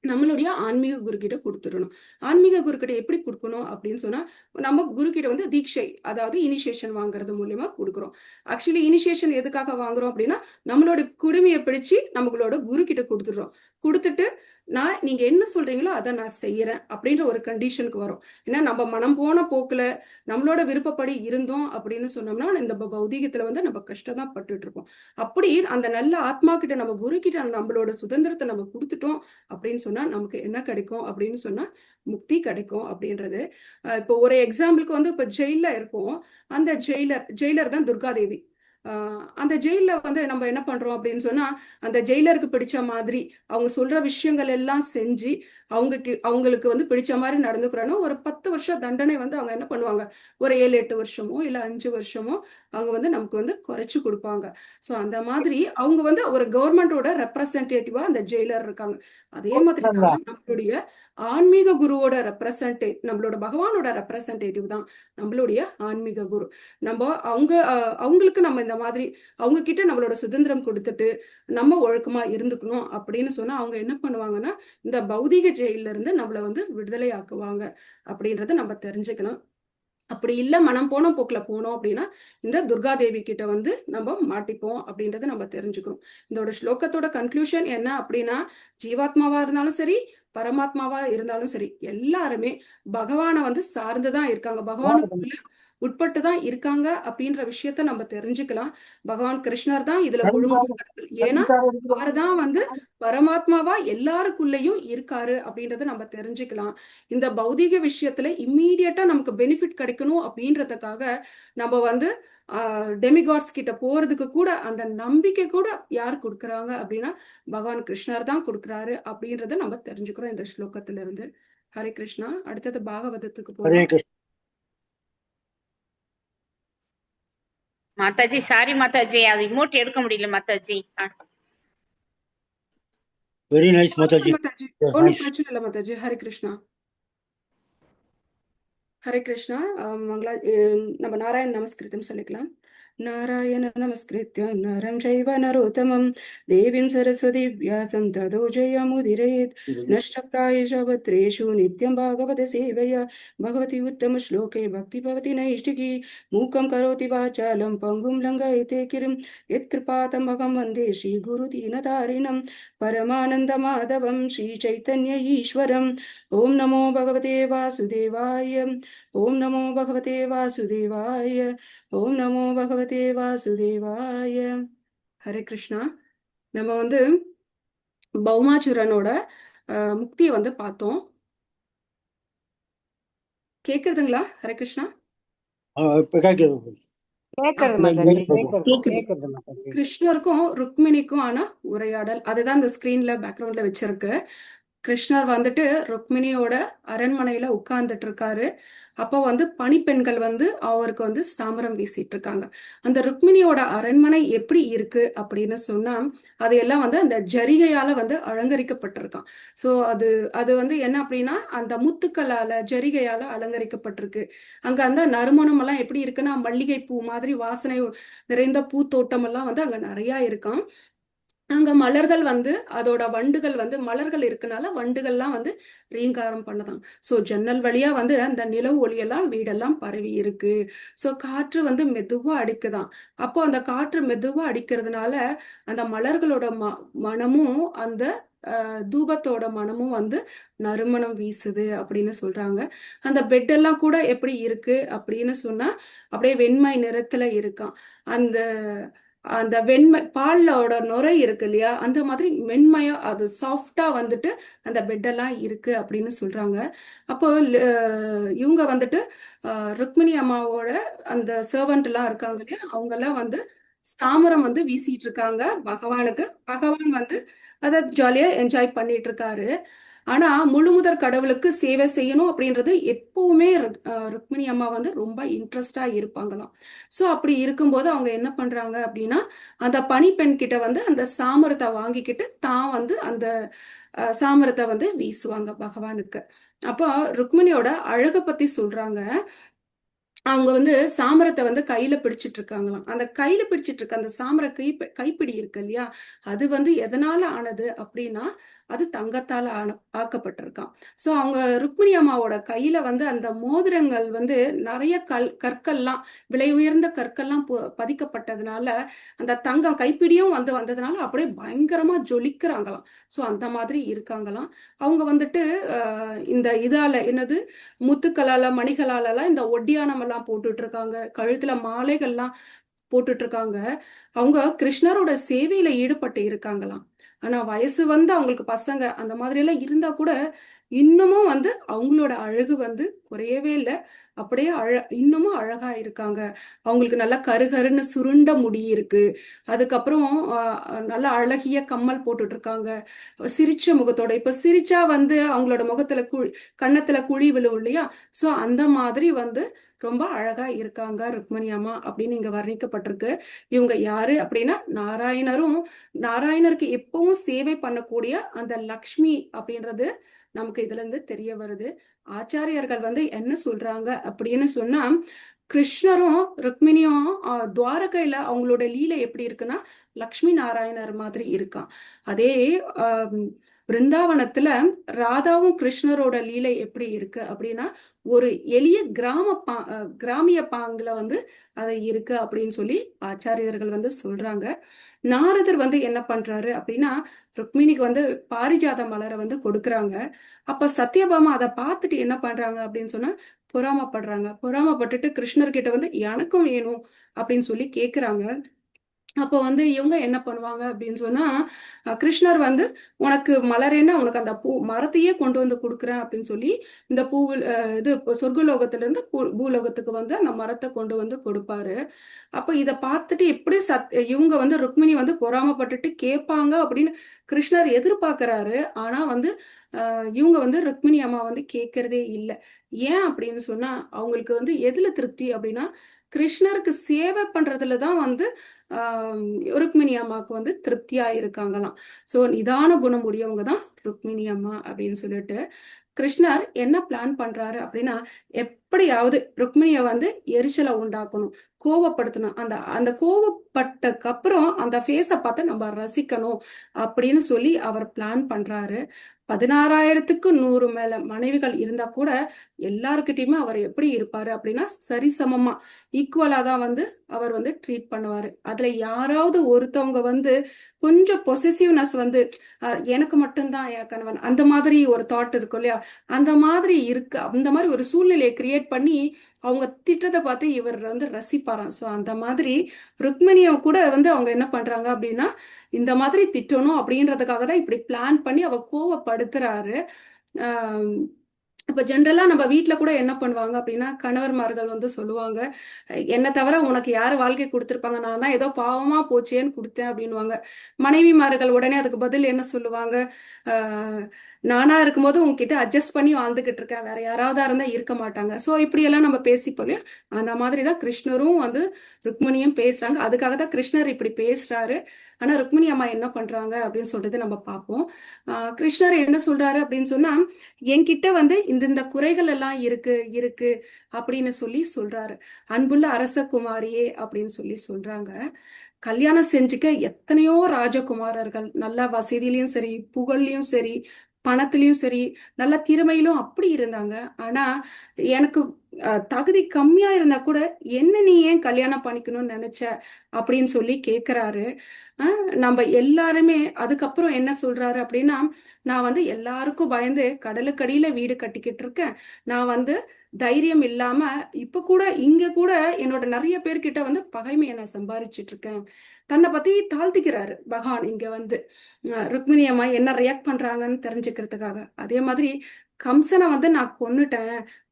நம்மளுடைய ஆன்மீக குரு கிட்ட கொடுத்துடணும். ஆன்மீக குரு கிட்ட எப்படி கொடுக்கணும் அப்படின்னு சொன்னா, நம்ம குரு கிட்ட வந்து தீட்சை, அதாவது இனிஷியேஷன் வாங்குறது மூலியமா கொடுக்குறோம். ஆக்சுவலி இனிஷியேஷன் எதுக்காக வாங்குறோம் அப்படின்னா நம்மளோட குடுமையை பிடிச்சு நம்மளோட குரு கிட்ட கொடுத்துடுறோம். கொடுத்துட்டு நீங்க என்ன சொல்றீங்களோ அதை நான் செய்யறேன் அப்படின்ற ஒரு கண்டிஷனுக்கு வரும். ஏன்னா நம்ம மனம் போன போக்குல நம்மளோட விருப்பப்படி இருந்தோம் அப்படின்னு சொன்னோம்னா இந்த பௌதீகத்துல வந்து நம்ம கஷ்டம் தான் பட்டுட்டு இருப்போம். அப்படி அந்த நல்ல ஆத்மா கிட்ட நம்ம குரு கிட்ட நம்மளோட சுதந்திரத்தை நம்ம கொடுத்துட்டோம் அப்படின்னு சொன்னா நமக்கு என்ன கிடைக்கும் அப்படின்னு சொன்னா முக்தி கிடைக்கும் அப்படின்றது. இப்போ ஒரு எக்ஸாம்பிளுக்கு வந்து இப்போ ஜெயில இருக்கும். அந்த ஜெயிலர் தான் துர்காதேவி. அந்த ஜெயில வந்து நம்ம என்ன பண்றோம் அப்படின்னு சொன்னா அந்த ஜெயிலருக்கு பிடிச்ச மாதிரி அவங்க சொல்ற விஷயங்கள் எல்லாம் செஞ்சு அவங்களுக்கு வந்து பிடிச்ச மாதிரி நடந்துக்கிறானோ ஒரு 10 வருஷம் தண்டனை வந்து அவங்க என்ன பண்ணுவாங்க? ஒரு 7-8 வருஷமோ இல்ல 5 வருஷமோ அவங்க வந்து நமக்கு வந்து குறைச்சு கொடுப்பாங்க. ஸோ அந்த மாதிரி அவங்க வந்து ஒரு கவர்மெண்டோட ரெப்ரசன்டேட்டிவா அந்த ஜெயிலர் இருக்காங்க. அதே மாதிரி தான் நம்மளுடைய ஆன்மீக குருவோட நம்மளோட பகவானோட ரெப்ரசன்டேட்டிவ் தான் நம்மளுடைய ஆன்மீக குரு. நம்ம அவங்களுக்கு நம்ம இந்த மாதிரி அவங்க கிட்ட நம்மளோட சுதந்திரம் கொடுத்துட்டு நம்ம ஒழுக்கமா இருந்துக்கணும் அப்படின்னு சொன்னா அவங்க என்ன பண்ணுவாங்கன்னா இந்த பௌதீக ஜெயில இருந்து நம்மளை வந்து விடுதலை ஆக்குவாங்க அப்படின்றத நம்ம தெரிஞ்சுக்கணும். அப்படி இல்லை மனம் போன போக்குல போனோம் அப்படின்னா இந்த துர்காதேவி கிட்ட வந்து நம்ம மாட்டிப்போம் அப்படின்றத நம்ம தெரிஞ்சுக்கணும். இதோட ஸ்லோகத்தோட கன்க்ளூஷன் என்ன அப்படின்னா, ஜீவாத்மாவா இருந்தாலும் சரி பரமாத்மாவா இருந்தாலும் சரி எல்லாருமே பகவானை வந்து சார்ந்துதான் இருக்காங்க. பகவானுக்குள்ள உட்பட்டு தான் இருக்காங்க அப்படின்ற விஷயத்த நம்ம தெரிஞ்சுக்கலாம். பகவான் கிருஷ்ணர் தான் இதுல முழுமுதற் கடவுள். ஏன்னா அவர்தான் வந்து பரமாத்மாவா எல்லாருக்குள்ளேயும் இருக்காரு அப்படின்றத நம்ம தெரிஞ்சுக்கலாம். இந்த பௌதிக விஷயத்துல இம்மீடியட்டா நமக்கு பெனிஃபிட் கிடைக்கணும் அப்படின்றதுக்காக நம்ம வந்து டெமிகாட்ஸ் கிட்ட போறதுக்கு கூட அந்த நம்பிக்கை கூட யார் கொடுக்குறாங்க அப்படின்னா பகவான் கிருஷ்ணர் தான் கொடுக்குறாரு அப்படின்றத நம்ம தெரிஞ்சுக்கிறோம் இந்த ஸ்லோகத்துல இருந்து. ஹரே கிருஷ்ணா. அடுத்தது பாகவதத்துக்கு ஹரே போலாம். கிருஷ்ண. மாதாஜி சாரி மாதாஜி, அது இமோட் எடுக்க முடியல மாதாஜி. வெரி நைஸ் மாதாஜி. மாதாஜி ஒன்றும் நைஸ். பிரச்சனை இல்லை மாதாஜி. ஹரே கிருஷ்ணா. ஹரே கிருஷ்ணா. மங்களா நம்ம நாராயண நமஸ்கிருதம் சொல்லிக்கலாம். நாராயண நமஸ்கிருத்ய நரம் சைவ நரோத்தமம் தேவீம் சரஸ்வதி வியாசம் ததோ ஜெயமுதிரேத் நஷ்டப்ராயேஷு பத்ரேஷு நித்யம் பாகவத சேவையா பகவதி உத்தம ஸ்லோகே பக்தி பவதி நைஷ்டிகி மூகம் கரோதி வாசாலம் பங்கும் லங்கயதே கிரிம் யத்கிருபாதமகம் வந்தே ஸ்ரீ குரு தீனதாரிணம் பரமானந்த மாதவம் ஸ்ரீ சைத்தன்ய ஈஸ்வரம். ஓம் நமோ பகவதே வாசுதேவாய. ஓம் நமோ பகவதே வாசுதேவாய. ஓம் நமோ பகவதே வாசுதேவாய. ஹரே கிருஷ்ணா. நம்ம வந்து பௌமாச்சுரனோட முக்தியை வந்து பார்த்தோம். கேக்குறதுங்களா? ஹரே கிருஷ்ணா. இப்ப கேட்குது. கேக்குறது மாதாஜி, ஓகே. கேக்குறது மாதாஜி. கிருஷ்ணருக்கும் ருக்மிணிக்கும் ஆன உரையாடல் அதுதான் இந்த ஸ்கிரீன்ல பேக்ரவுண்ட்ல வச்சிருக்கு. கிருஷ்ணர் வந்துட்டு ருக்மிணியோட அரண்மனையில உட்கார்ந்துட்டு இருக்காரு. அப்போ வந்து பணிப்பெண்கள் வந்து அவருக்கு வந்து சாமரம் வீசிட்டு இருக்காங்க. அந்த ருக்மிணியோட அரண்மனை எப்படி இருக்கு அப்படின்னு சொன்னா அதையெல்லாம் வந்து அந்த ஜரிகையால வந்து அலங்கரிக்கப்பட்டிருக்கான். ஸோ அது வந்து என்ன அப்படின்னா அந்த முத்துக்களால ஜரிகையால அலங்கரிக்கப்பட்டிருக்கு. அங்க அந்த நறுமணம் எல்லாம் எப்படி இருக்குன்னா மல்லிகை பூ மாதிரி வாசனை நிறைந்த பூத்தோட்டம் எல்லாம் வந்து அங்க நிறைய இருக்கான். அங்க மலர்கள் வந்து அதோட வண்டுகள் வந்து மலர்கள் இருக்கனால வண்டுகள்லாம் வந்து ரீங்காரம் பண்ணதான். ஸோ ஜன்னல் வழியா வந்து அந்த நிலவு ஒளியெல்லாம் வீடெல்லாம் பரவி இருக்கு. ஸோ காற்று வந்து மெதுவா அடிக்குதான். அப்போ அந்த காற்று மெதுவா அடிக்கிறதுனால அந்த மலர்களோட மனமும் அந்த தூபத்தோட மனமும் வந்து நறுமணம் வீசுது அப்படின்னு சொல்றாங்க. அந்த பெட்டெல்லாம் கூட எப்படி இருக்கு அப்படின்னு சொன்னா அப்படியே வெண்மை நிறத்துல இருக்கான். அந்த அந்த வெண்மை பாலோட நுரை இருக்கு இல்லையா அந்த மாதிரி மென்மையா அது சாஃப்டா வந்துட்டு அந்த பெட்டெல்லாம் இருக்கு அப்படின்னு சொல்றாங்க. அப்போ இவங்க வந்துட்டு ருக்மிணி அம்மாவோட அந்த சர்வன்ட் எல்லாம் இருக்காங்க இல்லையா அவங்க எல்லாம் வந்து சாமரம் வந்து வீசிட்டு இருக்காங்க பகவானுக்கு. பகவான் வந்து அதை ஜாலியா என்ஜாய் பண்ணிட்டு இருக்காரு. ஆனா முழுமுதற் கடவுளுக்கு சேவை செய்யணும் அப்படின்றது எப்பவுமே ருக்மிணி அம்மா வந்து ரொம்ப இன்ட்ரெஸ்டா இருப்பாங்களாம். ஸோ அப்படி இருக்கும்போது அவங்க என்ன பண்றாங்க அப்படின்னா அந்த பணிப்பெண் கிட்ட வந்து அந்த சாமரத்தை வாங்கிக்கிட்டு தான் வந்து அந்த சாமரத்தை வந்து வீசுவாங்க பகவானுக்கு. அப்போ ருக்மிணியோட அழகை பத்தி சொல்றாங்க. அவங்க வந்து சாமரத்தை வந்து கையில பிடிச்சிட்டு இருக்காங்களாம். அந்த கையில பிடிச்சிட்டு இருக்க அந்த சாமர கைப்பிடி இருக்கு இல்லையா அது வந்து எதனால ஆனது அப்படின்னா அது தங்கத்தால ஆக்கப்பட்டிருக்கான். ஸோ அவங்க ருக்மிணி அம்மாவோட கையில வந்து அந்த மோதிரங்கள் வந்து நிறைய கற்கள்லாம் விலை உயர்ந்த கற்கள்லாம் பதிக்கப்பட்டதுனால அந்த தங்கம் கைப்பிடியும் வந்து வந்ததுனால அப்படியே பயங்கரமா ஜொலிக்கிறாங்களாம். ஸோ அந்த மாதிரி இருக்காங்களாம். அவங்க வந்துட்டு இந்த இதால என்னது முத்துக்களால மணிகளாலலாம் இந்த ஒட்டியானம் எல்லாம் போட்டுட்டு இருக்காங்க. கழுத்துல மாலைகள்லாம் போட்டுட்டு இருக்காங்க. அவங்க கிருஷ்ணரோட சேவையில ஈடுபட்டு இருக்காங்களாம். ஆனா வயசு வந்து அவங்களுக்கு பசங்க அந்த மாதிரி எல்லாம் இருந்தா கூட இன்னமும் வந்து அவங்களோட அழகு வந்து குறையவே இல்லை. அப்படியே இன்னமும் அழகா இருக்காங்க. அவங்களுக்கு நல்லா கருகருன்னு சுருண்ட முடி இருக்கு. அதுக்கப்புறம் நல்லா அழகிய கம்மல் போட்டுட்டு இருக்காங்க. சிரிச்ச முகத்தோட இப்ப சிரிச்சா வந்து அவங்களோட முகத்துல கன்னத்துல குழி விழும் இல்லையா சோ அந்த மாதிரி வந்து ரொம்ப அழகா இருக்காங்க ருக்மிணி அம்மா அப்படின்னு இங்க வர்ணிக்கப்பட்டிருக்கு. இவங்க யாரு அப்படின்னா நாராயணருக்கு எப்பவும் சேவை பண்ணக்கூடிய அந்த லக்ஷ்மி அப்படின்றது நமக்கு இதுல இருந்து தெரிய வருது. ஆச்சாரியர்கள் வந்து என்ன சொல்றாங்க அப்படின்னு சொன்னா கிருஷ்ணரும் ருக்மிணியும் துவாரகையில அவங்களோட லீலை எப்படி இருக்குன்னா லக்ஷ்மி நாராயணர் மாதிரி இருக்கான். அதே பிருந்தாவனத்துல ராதாவும் கிருஷ்ணரோட லீலை எப்படி இருக்கு அப்படின்னா ஒரு எளிய கிராமிய பாங்குல வந்து அது இருக்கு அப்படின்னு சொல்லி ஆச்சாரியர்கள் வந்து சொல்றாங்க. நாரதர் வந்து என்ன பண்றாரு அப்படின்னா ருக்மிணிக்கு வந்து பாரிஜாத மலரை வந்து கொடுக்குறாங்க. அப்ப சத்யபாமா அதை பார்த்துட்டு என்ன பண்றாங்க அப்படின்னு சொன்னா பொறாமப்பட்டுட்டு கிருஷ்ணர்கிட்ட வந்து எனக்கும் வேணும் அப்படின்னு சொல்லி கேக்குறாங்க. அப்போ வந்து இவங்க என்ன பண்ணுவாங்க அப்படின்னு சொன்னா கிருஷ்ணர் வந்து உனக்கு மலரேன்னா உனக்கு அந்த பூ மரத்தையே கொண்டு வந்து கொடுக்குறேன் அப்படின்னு சொல்லி இந்த பூவில் இது சொர்க்கலோகத்துல இருந்து பூலோகத்துக்கு வந்து அந்த மரத்தை கொண்டு வந்து கொடுப்பாரு. அப்ப இதை பார்த்துட்டு எப்படி இவங்க வந்து ருக்மிணி வந்து பொறாமப்பட்டுட்டு கேட்பாங்க அப்படின்னு கிருஷ்ணர் எதிர்பார்க்கிறாரு. ஆனா வந்து இவங்க வந்து ருக்மிணி அம்மா வந்து கேட்கறதே இல்லை. ஏன் அப்படின்னு சொன்னா அவங்களுக்கு வந்து எதுல திருப்தி அப்படின்னா கிருஷ்ணருக்கு சேவை பண்றதுலதான் வந்து ருக்மிணி அம்மாவுக்கு வந்து திருப்தியா இருக்காங்களாம். சோ நிதான குணம் உடையவங்க தான் ருக்மிணி அம்மா அப்படின்னு சொல்லிட்டு கிருஷ்ணர் என்ன பிளான் பண்றாரு அப்படின்னா எப்படியாவது ருக்மிணியை வந்து எரிச்சலை உண்டாக்கணும், கோவப்படுத்தணும். அந்த கோவப்பட்டக்கு அப்புறம் அந்த ஃபேஸை பார்த்து நம்ம ரசிக்கணும் அப்படின்னு சொல்லி அவர் பிளான் பண்றாரு. 16,000க்கு 100 மேல மனைவிகள் இருந்தா கூட எல்லாருக்கிட்டையுமே அவர் எப்படி இருப்பாரு அப்படின்னா சரிசமமா ஈக்குவலா தான் வந்து அவர் வந்து ட்ரீட் பண்ணுவாரு. அதுல யாராவது ஒருத்தவங்க வந்து கொஞ்சம் பொசசிவ்னஸ் வந்து எனக்கு மட்டும்தான் என் கணவன் அந்த மாதிரி ஒரு தாட் இருக்கும் இல்லையா, அந்த மாதிரி இருக்கு. அந்த மாதிரி ஒரு சூழ்நிலையை கிரியேட் பண்ணி அவங்க திட்டத்தை பார்த்து இவர் வந்து ரசிப்பாராம். ஸோ அந்த மாதிரி ருக்மிணியை கூட வந்து அவங்க என்ன பண்றாங்க அப்படின்னா இந்த மாதிரி திட்டணும் அப்படின்றதுக்காக தான் இப்படி பிளான் பண்ணி அவ கோவப்படுத்துறாரு. இப்ப ஜென்ரலா நம்ம வீட்டுல கூட என்ன பண்ணுவாங்க அப்படின்னா கணவர்மார்கள் வந்து சொல்லுவாங்க என்ன தவிர உனக்கு யாரு வாழ்க்கை கொடுத்துருப்பாங்க, நான் தான் ஏதோ பாவமா போச்சேன்னு கொடுத்தேன் அப்படின்வாங்க. மனைவிமார்கள் உடனே அதுக்கு பதில் என்ன சொல்லுவாங்க, நானா இருக்கும்போது உங்ககிட்ட அட்ஜஸ்ட் பண்ணி வாழ்ந்துகிட்டு இருக்கேன், வேற யாராவதா இருந்தா இருக்க மாட்டாங்க. ஸோ இப்படியெல்லாம் நம்ம பேசிப்போம். அந்த மாதிரிதான் கிருஷ்ணரும் வந்து ருக்மிணியும் பேசுறாங்க. அதுக்காக தான் கிருஷ்ணர் இப்படி பேசுறாரு. ஆனா ருக்மிணி அம்மா என்ன பண்றாங்க அப்படின்னு சொல்றது நம்ம பார்ப்போம். கிருஷ்ணர் என்ன சொல்றாரு அப்படின்னு சொன்னா என்கிட்ட வந்து இந்த குறைகள் எல்லாம் இருக்கு அப்படின்னு சொல்லி சொல்றாரு. அன்புள்ள அரசகுமாரியே அப்படின்னு சொல்லி சொல்றாங்க. கல்யாணம் செஞ்சுக்க எத்தனையோ ராஜகுமாரர்கள் நல்ல வசதியிலயும் சரி, புகழ்லயும் சரி, பணத்திலயும் சரி, நல்ல திறமையிலும் அப்படி இருந்தாங்க. ஆனா எனக்கு தகுதி கம்மியா இருந்தா கூட என்ன நீ ஏன் கல்யாணம் பண்ணிக்கணும்னு நினைச்ச அப்படின்னு சொல்லி கேக்குறாரு. நம்ம எல்லாருமே அதுக்கப்புறம் என்ன சொல்றாரு அப்படின்னா நான் வந்து எல்லாருக்கும் பயந்து கடலுக்கடியில வீடு கட்டிக்கிட்டு இருக்கேன், நான் வந்து தைரியம் இல்லாம இப்ப கூட இங்க கூட என்னோட நிறைய பேர்கிட்ட வந்து பகைமையை நான் சம்பாரிச்சிட்டு இருக்கேன். தன்னை பத்தி தாழ்த்திக்கிறாரு பகவான் இங்க வந்து ருக்மிணி அம்மா என்ன ரியாக்ட் பண்றாங்கன்னு தெரிஞ்சுக்கிறதுக்காக. அதே மாதிரி கம்சனை வந்து நான்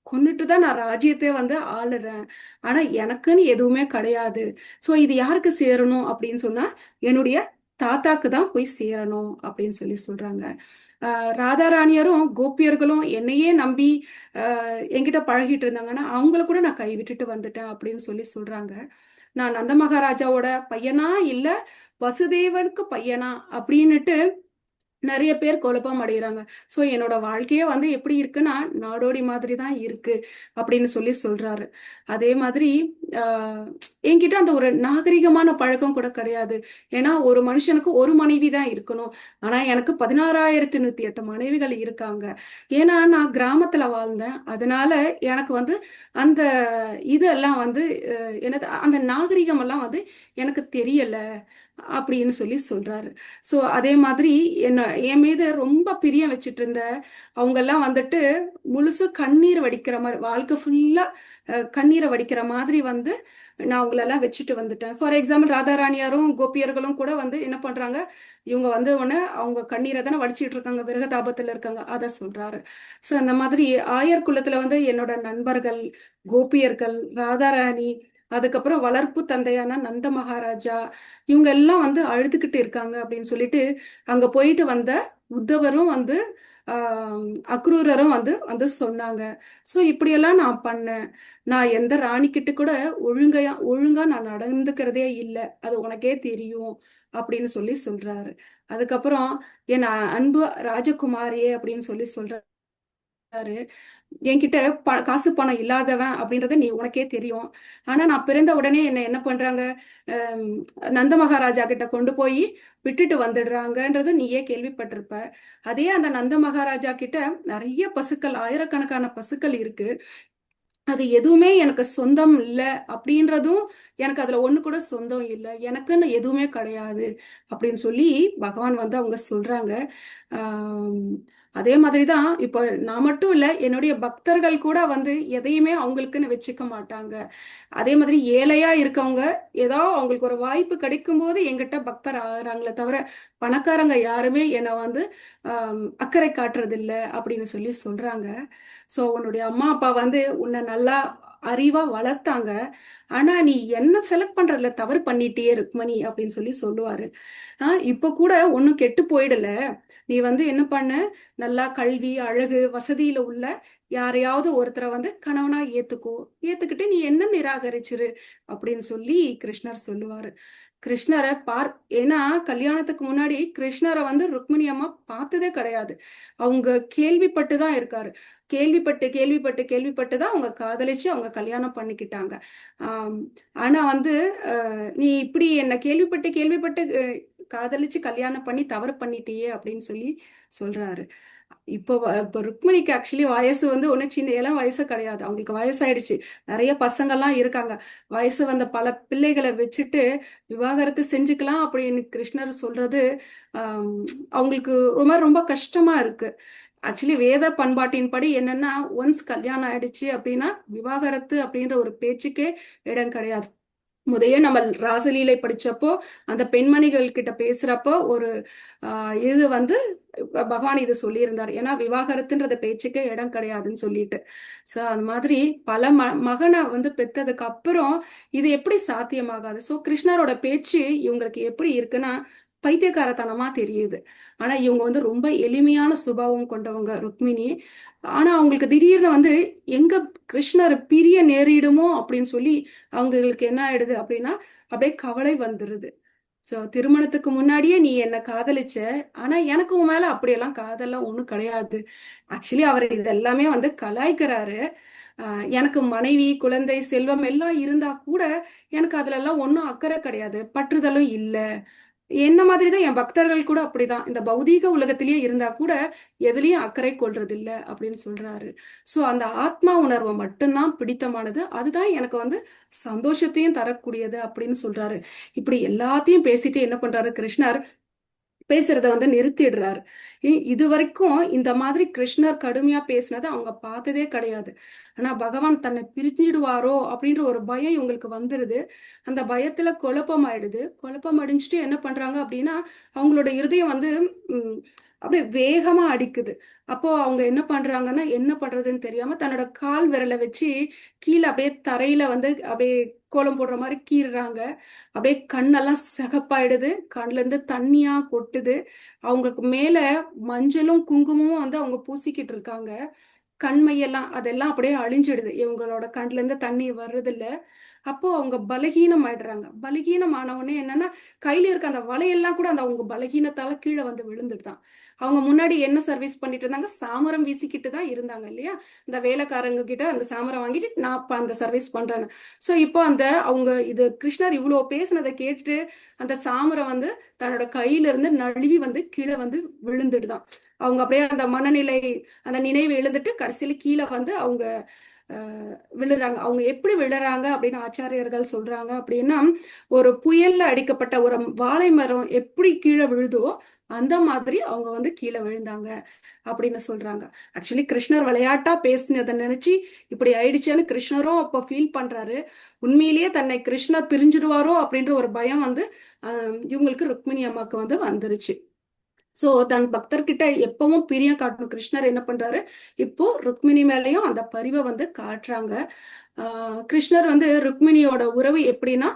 கொன்னுட்டு தான் நான் ராஜ்யத்தை வந்து ஆளுறேன், ஆனா எனக்குன்னு எதுவுமே கிடையாது. சோ இது யாருக்கு சேரணும் அப்படின்னு சொன்னா என்னுடைய தாத்தாக்கு தான் போய் சேரணும் அப்படின்னு சொல்லி சொல்றாங்க. ராதாராணியரும் கோபியர்களும் என்னையே நம்பி என்கிட்ட பழகிட்டு இருந்தாங்கன்னா அவங்கள கூட நான் கைவிட்டுட்டு வந்துட்டேன் அப்படின்னு சொல்லி சொல்றாங்க. நான் நந்த மகாராஜாவோட பையனா இல்ல வசுதேவனுக்கு பையனா அப்படின்னுட்டு நிறைய பேர் குழப்பம் அடைகிறாங்க. ஸோ என்னோட வாழ்க்கையே வந்து எப்படி இருக்குன்னா நாடோடி மாதிரி தான் இருக்கு அப்படின்னு சொல்லி சொல்றாரு. அதே மாதிரி என்கிட்ட அந்த ஒரு நாகரிகமான பழக்கம் கூட கிடையாது. ஏன்னா ஒரு மனுஷனுக்கு ஒரு மனைவி தான் இருக்கணும், ஆனா எனக்கு 16,108 மனைவிகள் இருக்காங்க. ஏன்னா நான் கிராமத்துல வாழ்ந்தேன், அதனால எனக்கு வந்து அந்த இதெல்லாம் வந்து என்னது அந்த நாகரிகம் எல்லாம் வந்து எனக்கு தெரியல அப்படின்னு சொல்லி சொல்றாரு. ஸோ அதே மாதிரி என் மீது ரொம்ப பிரியம் வச்சுட்டு இருந்த அவங்க எல்லாம் வந்துட்டு முழுசு கண்ணீர் வடிக்கிற மாதிரி வாழ்க்கை ஃபுல்லா கண்ணீரை வடிக்கிற மாதிரி வந்து நான் அவங்களெல்லாம் வச்சுட்டு வந்துட்டேன். ஃபார் எக்ஸாம்பிள் ராதாராணியாரும் கோபியர்களும் கூட வந்து என்ன பண்றாங்க, இவங்க வந்து உடனே அவங்க கண்ணீரை தானே வடிச்சிட்டு இருக்காங்க, விரகதாபத்துல இருக்காங்க, அதை சொல்றாரு. ஸோ அந்த மாதிரி ஆயர் குலத்துல வந்து என்னோட நண்பர்கள் கோபியர்கள், ராதாராணி, அதுக்கப்புறம் வளர்ப்பு தந்தையான நந்த மகாராஜா, இவங்க எல்லாம் வந்து அழுதுகிட்டு இருக்காங்க அப்படின்னு சொல்லிட்டு அங்க போயிட்டு வந்த உத்தவரும் வந்து அக்ரூரரும் வந்து சொன்னாங்க. ஸோ இப்படியெல்லாம் நான் பண்ணேன், நான் எந்த ராணிக்கிட்ட கூட ஒழுங்கா நான் நடந்துக்கிறதே இல்லை, அது உனக்கே தெரியும் அப்படின்னு சொல்லி சொல்றாரு. அதுக்கப்புறம் என் அன்பு ராஜகுமாரியே அப்படின்னு சொல்லி சொல்ற என்கிட்ட காசு பணம் இல்லாதவன் அப்படின்றத நீ உனக்கே தெரியும். ஆனா நான் பிறந்த உடனே என்ன பண்றாங்க, ஆம், நந்த மகாராஜா கிட்ட கொண்டு போய் விட்டுட்டு வந்துடுறாங்கன்றது நீயே கேள்விப்பட்டிருப்ப. அதே அந்த நந்த மகாராஜா கிட்ட நிறைய பசுக்கள், ஆயிரக்கணக்கான பசுக்கள் இருக்கு. அது எதுவுமே எனக்கு சொந்தம் இல்லை அப்படின்றதும், எனக்கு அதுல ஒண்ணு கூட சொந்தம் இல்லை, எனக்குன்னு எதுவுமே கிடையாது அப்படின்னு சொல்லி பகவான் வந்து அவங்க சொல்றாங்க. ஆம், அதே மாதிரிதான் இப்போ நான் மட்டும் இல்லை, என்னுடைய பக்தர்கள் கூட வந்து எதையுமே அவங்களுக்குன்னு வச்சுக்க மாட்டாங்க. அதே மாதிரி ஏழையா இருக்கவங்க ஏதோ அவங்களுக்கு ஒரு வாய்ப்பு கிடைக்கும் போது எங்கிட்ட பக்தர் ஆகுறாங்களே தவிர பணக்காரங்க யாருமே என்னை வந்து அக்கறை காட்டுறது இல்லை அப்படின்னு சொல்லி சொல்றாங்க. ஸோ உன்னுடைய அம்மா அப்பா வந்து உன்னை நல்லா அறிவா வளர்த்தாங்க, ஆனா நீ என்ன செலக்ட் பண்றதுல தவறு பண்ணிட்டே ருக்மணி அப்படின்னு சொல்லி சொல்லுவாரு. இப்ப கூட ஒன்னும் கெட்டு போயிடல, நீ வந்து என்ன பண்ண, நல்லா கல்வி அழகு வசதியில உள்ள யாரையாவது ஒருத்தரை வந்து கணவனா ஏத்துக்கோ, ஏத்துக்கிட்டு நீ என்ன நிராகரிச்சிரு அப்படின்னு சொல்லி கிருஷ்ணர் சொல்லுவாரு. கிருஷ்ணரை ஏன்னா கல்யாணத்துக்கு முன்னாடி கிருஷ்ணரை வந்து ருக்மிணி அம்மா பார்த்ததே கிடையாது. அவங்க கேள்விப்பட்டு தான் இருக்காரு. கேள்விப்பட்டு கேள்விப்பட்டு கேள்விப்பட்டு தான் அவங்க காதலிச்சு அவங்க கல்யாணம் பண்ணிக்கிட்டாங்க. ஆனா வந்து நீ இப்படி என்ன கேள்விப்பட்டு கேள்விப்பட்டு காதலிச்சு கல்யாணம் பண்ணி தவறு பண்ணிட்டியே அப்படின்னு சொல்லி சொல்றாரு. இப்போ ருக்மிணிக்கு ஆக்சுவலி வயசு வந்து ஒன்றும் சின்ன இளம் வயசு கிடையாது, அவங்களுக்கு வயசாயிடுச்சு. நிறைய பசங்கள்லாம் இருக்காங்க. வயசு வந்த பல பிள்ளைகளை வச்சுட்டு விவாகரத்து செஞ்சுக்கலாம் அப்படின்னு கிருஷ்ணர் சொல்றது அவங்களுக்கு ரொம்ப ரொம்ப கஷ்டமா இருக்கு. ஆக்சுவலி வேத பண்பாட்டின்படி என்னன்னா, ஒன்ஸ் கல்யாணம் ஆயிடுச்சு அப்படின்னா விவாகரத்து அப்படின்ற ஒரு பேச்சுக்கே இடம் கிடையாது. முதைய நம்ம ராசலீலை படிச்சப்போ அந்த பெண்மணிகள் கிட்ட பேசுறப்போ ஒரு இது வந்து பகவான் இது சொல்லியிருந்தார். ஏன்னா விவாகரத்துன்றது பேச்சுக்கே இடம் கிடையாதுன்னு சொல்லிட்டு. ஸோ அந்த மாதிரி பல மகனை வந்து பெற்றதுக்கு அப்புறம் இது எப்படி சாத்தியமாகாது. ஸோ கிருஷ்ணரோட பேச்சு இவங்களுக்கு எப்படி இருக்குன்னா பைத்தியக்காரத்தனமா தெரியுது. ஆனா இவங்க வந்து ரொம்ப எளிமையான சுபாவம் கொண்டவங்க ருக்மிணி. ஆனா அவங்களுக்கு திடீர்னு வந்து எங்க கிருஷ்ணர் பிரிய நேரிடுமோ அப்படின்னு சொல்லி அவங்களுக்கு என்ன ஆயிடுது அப்படின்னா அப்படியே கவலை வந்துருது. ஸோ திருமணத்துக்கு முன்னாடியே நீ என்ன காதலிச்ச, ஆனா எனக்கு உன் மேல அப்படியெல்லாம் காதல்லாம் ஒன்றும் கிடையாது. ஆக்சுவலி அவர் இதெல்லாமே வந்து கலாய்க்கிறாரு. எனக்கு மனைவி குழந்தை செல்வம் எல்லாம் இருந்தா கூட எனக்கு அதுல எல்லாம் ஒன்றும் அக்கறை கிடையாது, பற்றுதலும் இல்லை. என்ன மாதிரி தான் என் பக்தர்கள் கூட அப்படிதான், இந்த பௌதீக உலகத்திலேயே இருந்தா கூட எதுலயும் அக்கறை கொள்றது இல்லை அப்படின்னு சொல்றாரு. ஸோ அந்த ஆத்மா உணர்வு மட்டும்தான் பிடித்தமானது, அதுதான் எனக்கு வந்து சந்தோஷத்தையும் தரக்கூடியது அப்படின்னு சொல்றாரு. இப்படி எல்லாத்தையும் பேசிட்டு என்ன பண்றாரு கிருஷ்ணர், பேசுறத வந்து நிறுத்திடுறாரு. இது வரைக்கும் இந்த மாதிரி கிருஷ்ணர் கடுமையா பேசினதை அவங்க பார்த்ததே கிடையாது. ஆனா பகவான் தன்னை பிரிஞ்சிடுவாரோ அப்படின்ற ஒரு பயம் இவங்களுக்கு வந்துடுது. அந்த பயத்துல குழப்பம் ஆயிடுது. குழப்பம் அடிஞ்சுட்டு என்ன பண்றாங்க அப்படின்னா அவங்களோட இருதயம் வந்து அப்படியே வேகமா அடிக்குது. அப்போ அவங்க என்ன பண்றாங்கன்னா, என்ன பண்றதுன்னு தெரியாம தன்னோட கால் விரலை வச்சு கீழே அப்படியே தரையில வந்து அப்படியே கோலம் போடுற மாதிரி கீறுறாங்க. அப்படியே கண்ணெல்லாம் சிகப்பாயிடுது, கண்ணுல இருந்து தண்ணியா கொட்டுது. அவங்களுக்கு மேல மஞ்சளும் குங்குமமும் வந்து அவங்க பூசிக்கிட்டு இருக்காங்க. கண்மையெல்லாம் அதெல்லாம் அப்படியே அழிஞ்சிடுது, இவங்களோட கண்ணுல இருந்து தண்ணி வர்றதில்ல. அப்போ அவங்க பலகீனம் ஆயிடுறாங்க. பலகீனம் ஆனவொடனே என்னன்னா கையில இருக்க அந்த வலையெல்லாம் கூட அந்த அவங்க பலகீனத்தால கீழே வந்து விழுந்துடுதான். அவங்க முன்னாடி என்ன சர்வீஸ் பண்ணிட்டு இருந்தாங்க, சாமரம் வீசிக்கிட்டு தான் இருந்தாங்க இல்லையா. இந்த வேலைக்காரங்க கிட்ட அந்த சாமரம் வாங்கிட்டு நான் அந்த சர்வீஸ் பண்றேன்னு. ஸோ இப்போ அவங்க இது கிருஷ்ணர் இவ்வளோ பேசினதை கேட்டுட்டு அந்த சாமரம் வந்து தன்னோட கையில இருந்து நழுவி வந்து கீழே வந்து விழுந்துடுதான். அவங்க அப்படியே அந்த மனநிலை அந்த நினைவு எழுந்துட்டு கடைசியில கீழே வந்து அவங்க விழுறாங்க. அவங்க எப்படி விழுறாங்க அப்படின்னு ஆச்சாரியர்கள் சொல்றாங்க அப்படின்னா, ஒரு புயல்ல அடிக்கப்பட்ட ஒரு வாழை மரம் எப்படி கீழே விழுதோ அந்த மாதிரி அவங்க வந்து கீழே விழுந்தாங்க அப்படின்னு சொல்றாங்க. ஆக்சுவலி கிருஷ்ணர் விளையாட்டா பேசினதை நினைச்சு இப்படி ஆயிடுச்சேன்னு கிருஷ்ணரும் அப்போ ஃபீல் பண்றாரு. உண்மையிலேயே தன்னை கிருஷ்ணர் பிரிஞ்சிடுவாரோ அப்படின்ற ஒரு பயம் வந்து இவங்களுக்கு ருக்மிணி அம்மாவுக்கு வந்து வந்துருச்சு. ஸோ தன் பக்தர்கிட்ட எப்பவும் பிரியம் காட்டணும். கிருஷ்ணர் என்ன பண்றாரு, இப்போ ருக்மிணி மேலேயும் அந்த பரிவை வந்து காட்டுறாங்க. கிருஷ்ணர் வந்து ருக்மிணியோட உறவு எப்படின்னா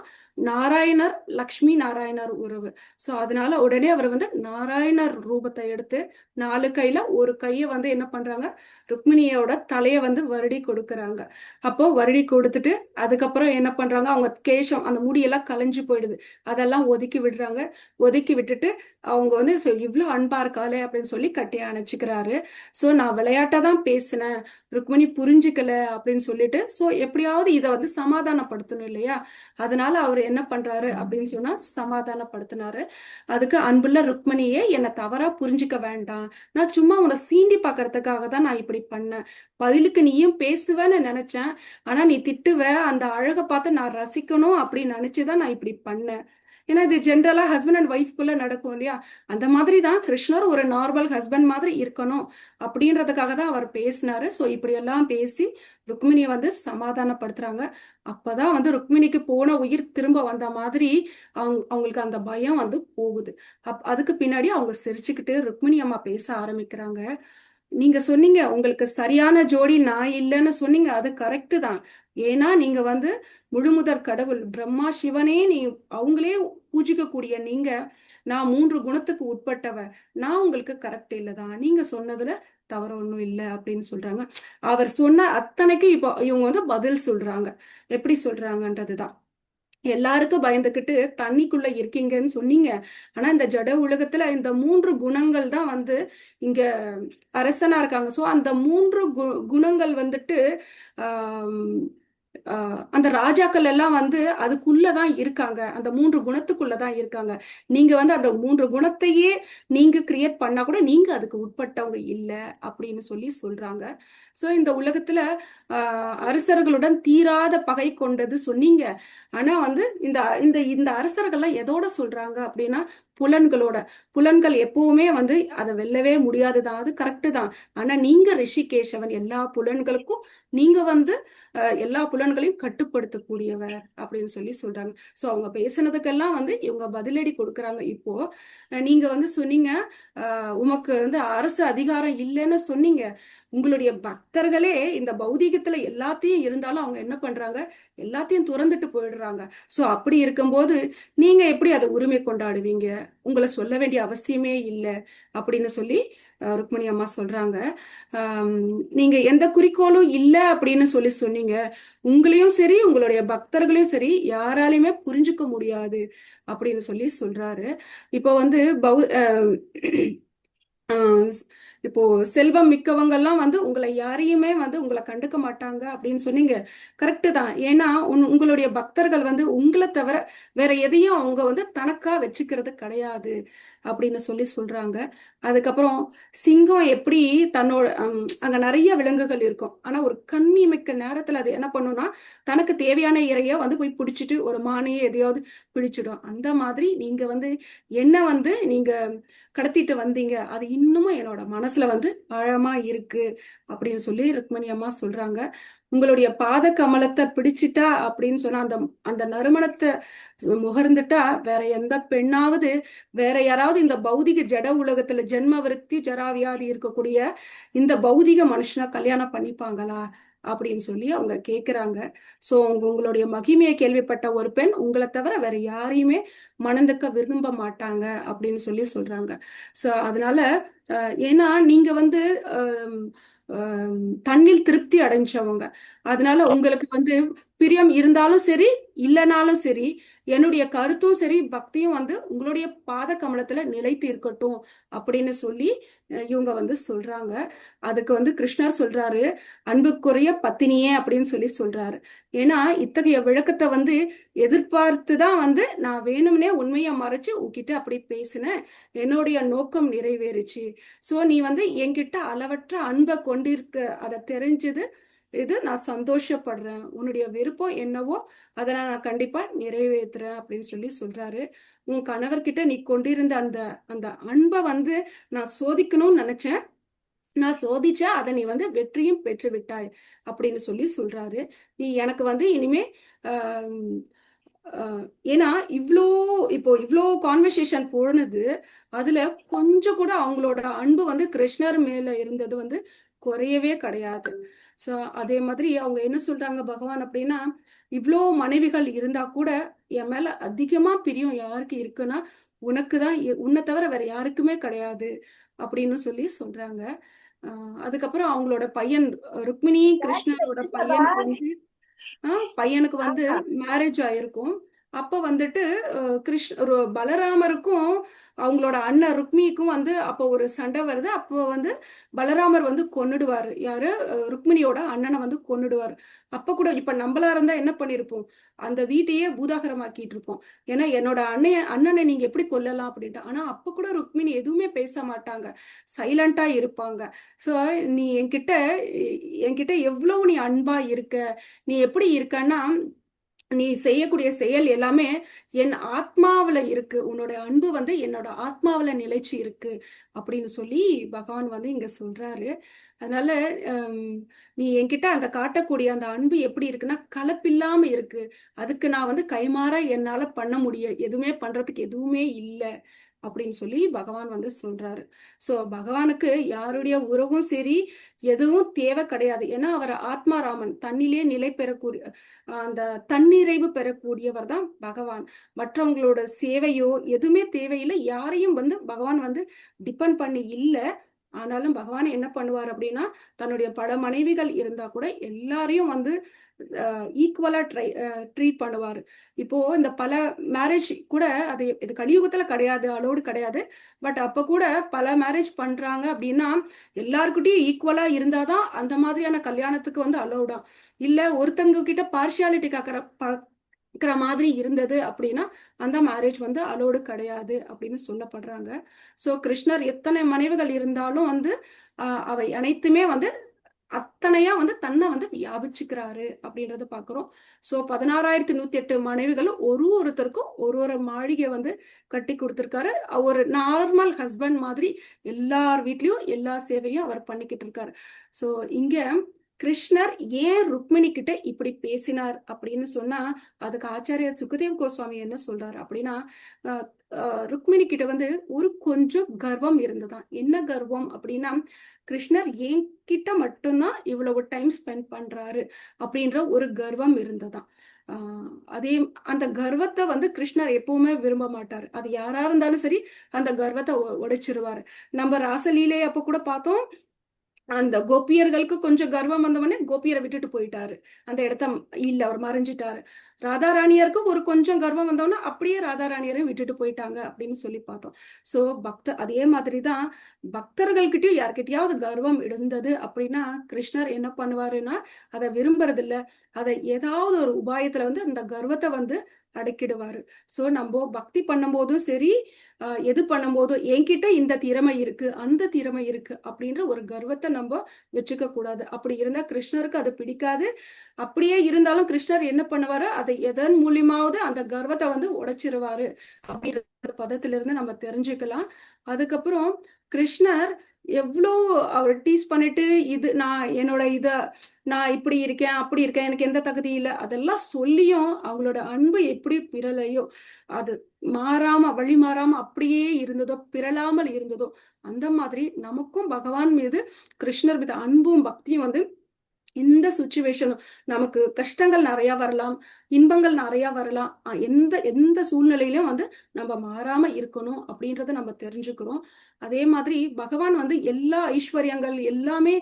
நாராயணர் லக்ஷ்மி நாராயணர் உறவு. ஸோ அதனால உடனே அவர் வந்து நாராயணர் ரூபத்தை எடுத்து 4 கையில ஒரு கையை வந்து என்ன பண்றாங்க, ருக்மிணியோட தலையை வந்து வருடி கொடுக்கறாங்க. அப்போ வருடி கொடுத்துட்டு அதுக்கப்புறம் என்ன பண்றாங்க, அவங்க கேசம் அந்த முடியெல்லாம் கலைஞ்சு போயிடுது, அதெல்லாம் ஒதுக்கி விடுறாங்க. ஒதுக்கி விட்டுட்டு அவங்க வந்து இவ்வளோ அன்பா இருக்காளே அப்படின்னு சொல்லி கட்டி அணைச்சிக்கிறாரு. ஸோ நான் விளையாட்டா தான் பேசினேன், ருக்மிணி புரிஞ்சுக்கல அப்படின்னு சொல்லிட்டு, ஸோ எப்படியாவது இதை வந்து சமாதானப்படுத்தணும் இல்லையா, அதனால அவர் என்ன பண்றாரு அப்படின்னு சொன்னா சமாதானப்படுத்தினாரு. அதுக்கு அன்புள்ள ருக்மிணியே, என்னை தவறா புரிஞ்சுக்க வேண்டாம், நான் சும்மா உன்னை சீண்டி பார்க்கறதுக்காக தான் நான் இப்படி பண்ணேன், பதிலுக்கு நீயும் பேசுவேன்னு நினைச்சேன், ஆனா நீ திட்டுவ, அந்த அழகை பார்த்து நான் ரசிக்கணும் அப்படின்னு நினைச்சுதான் நான் இப்படி பண்ணேன். ஏன்னா இது ஜென்ரலா ஹஸ்பண்ட் அண்ட் ஒய்ஃப்குள்ள நடக்கும் இல்லையா, அந்த மாதிரி தான் கிருஷ்ணர் ஒரு நார்மல் ஹஸ்பண்ட் மாதிரி இருக்கணும் அப்படின்றதுக்காக தான் அவர் பேசினாரு. ஸோ இப்படி எல்லாம் பேசி ருக்மிணியை வந்து சமாதானப்படுத்துறாங்க. அப்பதான் வந்து ருக்மிணிக்கு போன உயிர் திரும்ப வந்த மாதிரி அவங்களுக்கு அந்த பயம் வந்து போகுது. அதுக்கு பின்னாடி அவங்க சிரிச்சுக்கிட்டு ருக்மிணி அம்மா பேச ஆரம்பிக்கிறாங்க. நீங்க சொன்னீங்க உங்களுக்கு சரியான ஜோடி நான் இல்லைன்னு சொன்னீங்க, அது கரெக்டு தான். ஏன்னா நீங்க வந்து முழுமுதற் கடவுள் பிரம்மா சிவனே அவங்களே பூஜிக்கக்கூடிய நீங்க, நான் 3 குணத்துக்கு உட்பட்டவ, நான் உங்களுக்கு கரெக்ட் இல்லைதான், நீங்க சொன்னதுல தவறு ஒன்றும் இல்லை அப்படின்னு சொல்றாங்க. அவர் சொன்ன அத்தனைக்கு இப்போ இவங்க வந்து பதில் சொல்றாங்க. எப்படி சொல்றாங்கன்றதுதான், எல்லாருக்கும் பயந்துக்கிட்டு தண்ணிக்குள்ள இருக்கீங்கன்னு சொன்னீங்க, ஆனா இந்த ஜட உலகத்துல இந்த 3 குணங்கள் தான் வந்து இங்க அரசனா இருக்காங்க. ஸோ அந்த 3 குணங்கள் வந்துட்டு அந்த ராஜாக்கள் எல்லாம் வந்து அதுக்குள்ளதான் இருக்காங்க, அந்த 3 குணத்துக்குள்ளதான் இருக்காங்க. நீங்க வந்து அந்த 3 குணத்தையே நீங்க கிரியேட் பண்ணா கூட நீங்க அதுக்கு உட்பட்டவங்க இல்லை அப்படின்னு சொல்லி சொல்றாங்க. ஸோ இந்த உலகத்துல அரசர்களுடன் தீராத பகை கொண்டது சொன்னீங்க, ஆனா வந்து இந்த இந்த இந்த அரசர்கள்லாம் எதோட சொல்றாங்க அப்படின்னா புலன்களோட. புலன்கள் எப்பவுமே வந்து அதை வெல்லவே முடியாதுதான், அது கரெக்டு தான். ஆனா நீங்க ரிஷிகேஷவன், எல்லா புலன்களுக்கும் நீங்க வந்து எல்லா புலன்களையும் கட்டுப்படுத்தக்கூடியவர் அப்படின்னு சொல்லி சொல்றாங்க. ஸோ அவங்க பேசுனதுக்கெல்லாம் வந்து இவங்க பதிலடி கொடுக்குறாங்க. இப்போ நீங்க வந்து சொன்னீங்க உமக்கு வந்து அரசு அதிகாரம் இல்லைன்னு சொன்னீங்க, உங்களுடைய பக்தர்களே இந்த பௌதீகத்துல எல்லாத்தையும் இருந்தாலும் அவங்க என்ன பண்றாங்க, எல்லாத்தையும் துறந்துட்டு போயிடுறாங்க. ஸோ அப்படி இருக்கும்போது நீங்க எப்படி அதை உரிமை கொண்டாடுவீங்க, உங்களை சொல்ல வேண்டிய அவசியமே இல்லை அப்படின்னு சொல்லி ருக்மிணி அம்மா சொல்றாங்க. நீங்க எந்த குறிக்கோளும் இல்லை அப்படின்னு சொல்லி சொன்னீங்க, உங்களையும் சரி உங்களுடைய பக்தர்களையும் சரி யாராலையுமே புரிஞ்சுக்க முடியாது அப்படின்னு சொல்லி சொல்றாரு. இப்போ வந்து இப்போ செல்வம் மிக்கவங்கெல்லாம் வந்து உங்களை யாரையுமே வந்து உங்களை கண்டுக்க மாட்டாங்க அப்படின்னு சொன்னீங்க, கரெக்டு தான். ஏன்னா உங்களுடைய பக்தர்கள் வந்து உங்களை தவிர வேற எதையும் அவங்க வந்து தனக்கா வச்சுக்கிறது கிடையாது அப்படின்னு சொல்லி சொல்றாங்க. அதுக்கப்புறம் சிங்கம் எப்படி தன்னோட அங்க நிறைய விலங்குகள் இருக்கும், ஆனா ஒரு கண்ணி மிக்க நேரத்துல அது என்ன பண்ணும்னா தனக்கு தேவையான இறைய வந்து போய் பிடிச்சிட்டு ஒரு மானையே எதையாவது பிடிச்சிடும். அந்த மாதிரி நீங்க வந்து என்ன வந்து நீங்க கடத்திட்டு வந்தீங்க, அது இன்னமும் என்னோட மனசுல வந்து ஆழமா இருக்கு அப்படின்னு சொல்லி ருக்மிணி அம்மா சொல்றாங்க. உங்களுடைய பாத கமலத்தை பிடிச்சிட்டா அப்படின்னு சொன்னா, அந்த அந்த நறுமணத்தை முகர்ந்துட்டா வேற எந்த பெண்ணாவது வேற யாராவது இந்த பௌதிக ஜட உலகத்துல ஜென்ம விருத்தி ஜராவியாதி இருக்கக்கூடிய இந்த பௌதிக மனுஷனா கல்யாணம் பண்ணிப்பாங்களா அப்படின்னு சொல்லி அவங்க கேட்குறாங்க. ஸோ உங்களுடைய மகிமையை கேள்விப்பட்ட ஒரு பெண் உங்களை தவிர வேற யாரையுமே மணந்துக்க விரும்ப மாட்டாங்க அப்படின்னு சொல்லி சொல்றாங்க. ஸோ அதனால ஏன்னா நீங்க வந்து தண்ணில் திருப்தி அடைஞ்சவங்க, அதனால உங்களுக்கு வந்து பிரியம் இருந்தாலும் சரி இல்லைனாலும் சரி என்னுடைய கருத்தும் சரி பக்தியும் வந்து உங்களுடைய பாத கமலத்துல நிலைத்து இருக்கட்டும் அப்படின்னு சொல்லி இவங்க வந்து சொல்றாங்க. அதுக்கு வந்து கிருஷ்ணர் சொல்றாரு, அன்புக்குரிய பத்தினியே அப்படின்னு சொல்லி சொல்றாரு. ஏன்னா இத்தகைய விளக்கத்தை வந்து எதிர்பார்த்துதான் வந்து நான் வேணும்னே உண்மையை மறைச்சு உன்கிட்ட அப்படி பேசினேன், என்னுடைய நோக்கம் நிறைவேறுச்சு. ஸோ நீ வந்து என்கிட்ட அளவற்ற அன்பை கொண்டிருக்க அதை தெரிஞ்சது இது நான் சந்தோஷப்படுறேன், உன்னுடைய விருப்பம் என்னவோ அதை நான் கண்டிப்பா நிறைவேற்றுறேன் அப்படின்னு சொல்லி சொல்றாரு. உன் கணவர்கிட்ட நீ கொண்டிருந்த அந்த அந்த அன்பை வந்து நான் சோதிக்கணும்னு நினைச்சேன், நான் சோதிச்சா அதை நீ வந்து வெற்றியும் பெற்று விட்டாய் அப்படின்னு சொல்லி சொல்றாரு. நீ எனக்கு வந்து இனிமே ஏன்னா இவ்வளோ கான்வர்சேஷன் போனது அதுல கொஞ்சம் கூட அவங்களோட அன்பு வந்து கிருஷ்ணர் மேல இருந்தது வந்து குறையவே கிடையாது. ஸோ அதே மாதிரி அவங்க என்ன சொல்றாங்க பகவான் அப்படின்னா, இவ்வளோ மனைவிகள் இருந்தா கூட என் மேல அதிகமா பிரியம் யாருக்கு இருக்குன்னா உனக்கு தான், உன்னை தவிர வேற யாருக்குமே கிடையாது அப்படின்னு சொல்லி சொல்றாங்க. அதுக்கப்புறம் அவங்களோட பையன் ருக்மிணி கிருஷ்ணரோட பையனுக்கு வந்து மேரேஜ் ஆயிருக்கும். அப்ப வந்துட்டு ஒரு பலராமருக்கும் அவங்களோட அண்ணன் ருக்மிணிக்கும் வந்து அப்போ ஒரு சண்டை வருது. அப்போ வந்து பலராமர் வந்து கொன்னுடுவாரு, யாரு, ருக்மிணியோட அண்ணனை வந்து கொன்னுடுவாரு. அப்ப கூட இப்ப நம்மளா இருந்தா என்ன பண்ணிருப்போம், அந்த வீட்டையே பூதாகரமாக்கிட்டு இருப்போம். ஏன்னா என்னோட அண்ணனை நீங்க எப்படி கொல்லலாம் அப்படின்ட்டு. ஆனா அப்ப கூட ருக்மிணி எதுவுமே பேச மாட்டாங்க, சைலண்டா இருப்பாங்க. ஸோ நீ என்கிட்ட எவ்வளவு நீ அன்பா இருக்க, நீ எப்படி இருக்கன்னா நீ செய்யக்கூடிய செயல் எல்லாமே என் ஆத்மாவில இருக்கு, உன்னோட அன்பு வந்து என்னோட ஆத்மாவில நிலைச்சு இருக்கு அப்படின்னு சொல்லி பகவான் வந்து இங்க சொல்றாரு. அதனால நீ என்கிட்ட அந்த காட்டக்கூடிய அந்த அன்பு எப்படி இருக்குன்னா கலப்பில்லாம இருக்கு. அதுக்கு நான் வந்து கைமாறா என்னால பண்ண எதுவுமே பண்றதுக்கு எதுவுமே இல்லை அப்படின்னு சொல்லி பகவான் வந்து சொல்றாரு. ஸோ பகவானுக்கு யாருடைய உறவும் சரி எதுவும் தேவை கிடையாது. ஏன்னா அவர் ஆத்மாராமன், தண்ணிலே நிலை பெறக்கூடிய அந்த தன்னிறைவு பெறக்கூடியவர் தான் பகவான். மற்றவங்களோட சேவையோ எதுவுமே தேவையில்லை, யாரையும் வந்து பகவான் வந்து டிபெண்ட் பண்ணி இல்லை. ஆனாலும் பகவான் என்ன பண்ணுவார் அப்படின்னா தன்னுடைய பல மனைவிகள் இருந்தா கூட எல்லாரையும் வந்து ஈக்குவலா ட்ரீட் பண்ணுவார். இப்போ இந்த பல மேரேஜ் கூட அது இது கலியுகத்துல கிடையாது, அலோடு கிடையாது. பட் அப்ப கூட பல மேரேஜ் பண்றாங்க அப்படின்னா எல்லாருக்கிட்டையும் ஈக்குவலா இருந்தாதான் அந்த மாதிரியான கல்யாணத்துக்கு வந்து அலோடா. இல்ல ஒருத்தங்க கிட்ட பார்ஷியாலிட்டி காக்கிற மாதிரி இருந்தது அப்படின்னா அந்த மேரேஜ் வந்து அலோடு கிடையாது அப்படின்னு சொல்லப்படுறாங்க. ஸோ கிருஷ்ணர் எத்தனை மனைவிகள் இருந்தாலும் வந்து அவை அனைத்துமே வந்து அத்தனையா வந்து தன்னை வந்து வியாபிச்சுக்கிறாரு அப்படின்றத பாக்குறோம். ஸோ 16,108 மனைவிகளும் ஒருத்தருக்கும் ஒரு மாளிகை வந்து கட்டி கொடுத்துருக்காரு. ஒரு நார்மல் ஹஸ்பண்ட் மாதிரி எல்லார் வீட்லயும் எல்லா சேவையும் அவர் பண்ணிக்கிட்டு இருக்காரு. ஸோ இங்க கிருஷ்ணர் ஏன் ருக்மிணி கிட்ட இப்படி பேசினார் அப்படின்னு சொன்னா அதுக்கு ஆச்சாரியர் சுகதேவ் கோஸ்வாமி என்ன சொல்றாரு அப்படின்னா, ருக்மிணி கிட்ட வந்து ஒரு கொஞ்சம் கர்வம் இருந்ததான். என்ன கர்வம் அப்படின்னா கிருஷ்ணர் என்கிட்ட மட்டும்தான் இவ்வளவு டைம் ஸ்பெண்ட் பண்றாரு அப்படின்ற ஒரு கர்வம் இருந்ததான். அதே அந்த கர்வத்தை வந்து கிருஷ்ணர் எப்பவுமே விரும்ப மாட்டாரு. அது யாரா இருந்தாலும் சரி அந்த கர்வத்தை உடைச்சிருவாரு. நம்ம ராசலீலை அப்ப கூட பார்த்தோம், அந்த கோபியர்களுக்கு கொஞ்சம் கர்வம் வந்தவொடனே கோபியரை விட்டுட்டு போயிட்டாரு, அந்த இடத்த இல்ல அவர் மறைஞ்சிட்டாரு. ராதாராணியருக்கு ஒரு கொஞ்சம் கர்வம் வந்தவொடனே அப்படியே ராதாராணியரையும் விட்டுட்டு போயிட்டாங்க அப்படின்னு சொல்லி பார்த்தோம். ஸோ அதே மாதிரிதான் பக்தர்கள்கிட்டயும் யார்கிட்டயாவது கர்வம் இருந்தது அப்படின்னா கிருஷ்ணர் என்ன பண்ணுவாருன்னா அதை விரும்புறது இல்லை, அதை ஏதாவது ஒரு உபாயத்துல வந்து அந்த கர்வத்தை வந்து அடக்கிடுவாரு. ஸோ நம்ம பக்தி பண்ணும் போதும் சரி எது பண்ணும் போதும் என்கிட்ட இந்த திறமை இருக்கு அந்த திறமை இருக்கு அப்படின்ற ஒரு கர்வத்தை நம்ம வச்சுக்க கூடாது. அப்படி இருந்தா கிருஷ்ணருக்கு அது பிடிக்காது. அப்படியே இருந்தாலும் கிருஷ்ணர் என்ன பண்ணுவாரு, அதை எதன் மூலியமாவது அந்த கர்வத்தை வந்து உடைச்சிருவாரு அப்படின்ற பதத்திலிருந்து நம்ம தெரிஞ்சுக்கலாம். அதுக்கப்புறம் கிருஷ்ணர் எவ்வளோ அவர் டீஸ் பண்ணிட்டு நான் இப்படி இருக்கேன் அப்படி இருக்கேன் எனக்கு எந்த தகுதி இல்லை அதெல்லாம் சொல்லியும் அவங்களோட அன்பு எப்படி பிறலையோ, அது வழி மாறாம அப்படியே இருந்ததோ பிறலாமல் இருந்ததோ அந்த மாதிரி நமக்கும் பகவான் மீது கிருஷ்ணர் மீது அன்பும் பக்தியும் வந்து இந்த சுச்சுவேஷனும் நமக்கு கஷ்டங்கள் நிறைய வரலாம், இன்பங்கள் நிறைய வரலாம், எந்த சூழ்நிலையிலும் வந்து நம்ம மாறாம இருக்கணும் அப்படின்றத நம்ம தெரிஞ்சுக்கிறோம். அதே மாதிரி பகவான் வந்து எல்லா ஐஸ்வர்யங்கள் எல்லாமே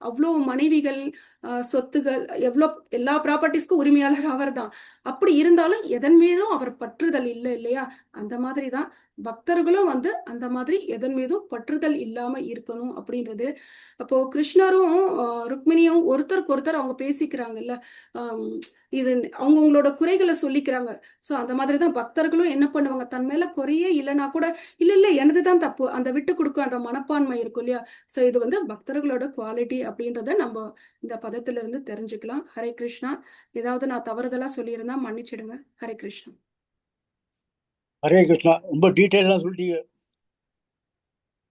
அவ்வளோ மனைவிகள் சொத்துகள் எல்லா ப்ராப்பர்ட்டிஸ்க்கும் உரிமையாளர் அவர் தான். அப்படி இருந்தாலும் எதன் மீதும் அவர் பற்றுதல் இல்லை இல்லையா, அந்த மாதிரி தான் பக்தர்களும் வந்து அந்த மாதிரி எதன் மீதும் பற்றுதல் இல்லாம இருக்கணும் அப்படின்றது. அப்போ கிருஷ்ணரும் ருக்மிணியும் ஒருத்தருக்கு ஒருத்தர் அவங்க பேசிக்கிறாங்கல்ல, இது அவங்களோட குறைகளை சொல்லிக்கிறாங்க. ஸோ அந்த மாதிரி தான் பக்தர்களும் என்ன பண்ணுவாங்க, தன் மேல குறையே இல்லைன்னா கூட இல்ல எனதுதான் தப்பு அந்த விட்டு கொடுக்குற மனப்பான்மை இருக்கும் இல்லையா. ஸோ இது வந்து பக்தர்களோட குவாலிட்டி அப்படின்றத நம்ம இந்த பதத்துல இருந்து தெரிஞ்சுக்கலாம். ஹரே கிருஷ்ணா. ஏதாவது நான் தவறுதலா சொல்லியிருந்தா மன்னிச்சிடுங்க. ஹரே கிருஷ்ணா. ஹரே கிருஷ்ணா. ரொம்ப டீட்டெயிலா சொல்லிட்டீங்க.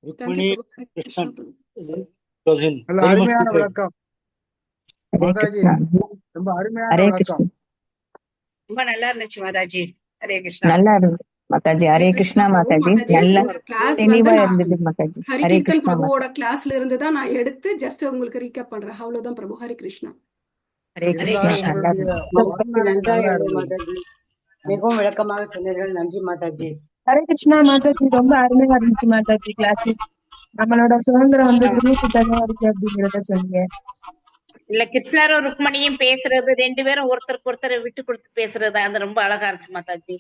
ருக்மிணி தேங்க்யூ பிரபு. ஹரே கிருஷ்ணா கிருஷ்ணன் பிரபு. நல்ல அருமையான விளக்கம் மாதாஜி, ரொம்ப அருமையான ஹரே விளக்கம். கிருஷ்ணா. ரொம்ப நல்லா இருந்துச்சு மாதாஜி. ஹரே கிருஷ்ணா. நல்லா இருந்தது. மாதாஜி. ஹரே ஹரே கிருஷ்ணா கிருஷ்ணா பிரபு. மாதாஜி. மாதாஜி நல்ல இந்த கிளாஸ் வந்து தெளிவா நான் இருந்தது மாதாஜி. ஹரே ஹரிகீர்த்தன் கிருஷ்ணா மாதாஜி. பிரபுவோட கிளாஸ்ல இருந்து தான் நான் எடுத்து ஜஸ்ட் உங்களுக்கு ரீகேப் பண்றேன். அவ்வளவுதான் பிரபு. ஹரே கிருஷ்ணா. ஹரே கிருஷ்ணா. இருந்தாலும் நல்லா உங்களுடைய இருந்தது. மாதாஜி வாழ்நாள் நன்றாக நல்லா இருந்தது இருந்தது. மாதாஜி. மிகவும் விளக்கமாக சொன்னீர்கள். நன்றி மாதாஜி. ஹரே கிருஷ்ணா மாதாஜி. ரொம்ப அருமையா இருந்துச்சு மாதாஜி கிளாஸ். நம்மளோட சுதந்திரம் வந்து குரு கிட்ட தான் இருக்கு அப்படிங்கறத சொன்னீங்க. இல்ல கிருஷ்ணரும் ருக்மணியும் பேசுறது 2 பேரும் ஒருத்தருக்கு ஒருத்தர் விட்டு கொடுத்து பேசுறது அது ரொம்ப அழகா இருந்துச்சு மாதாஜி.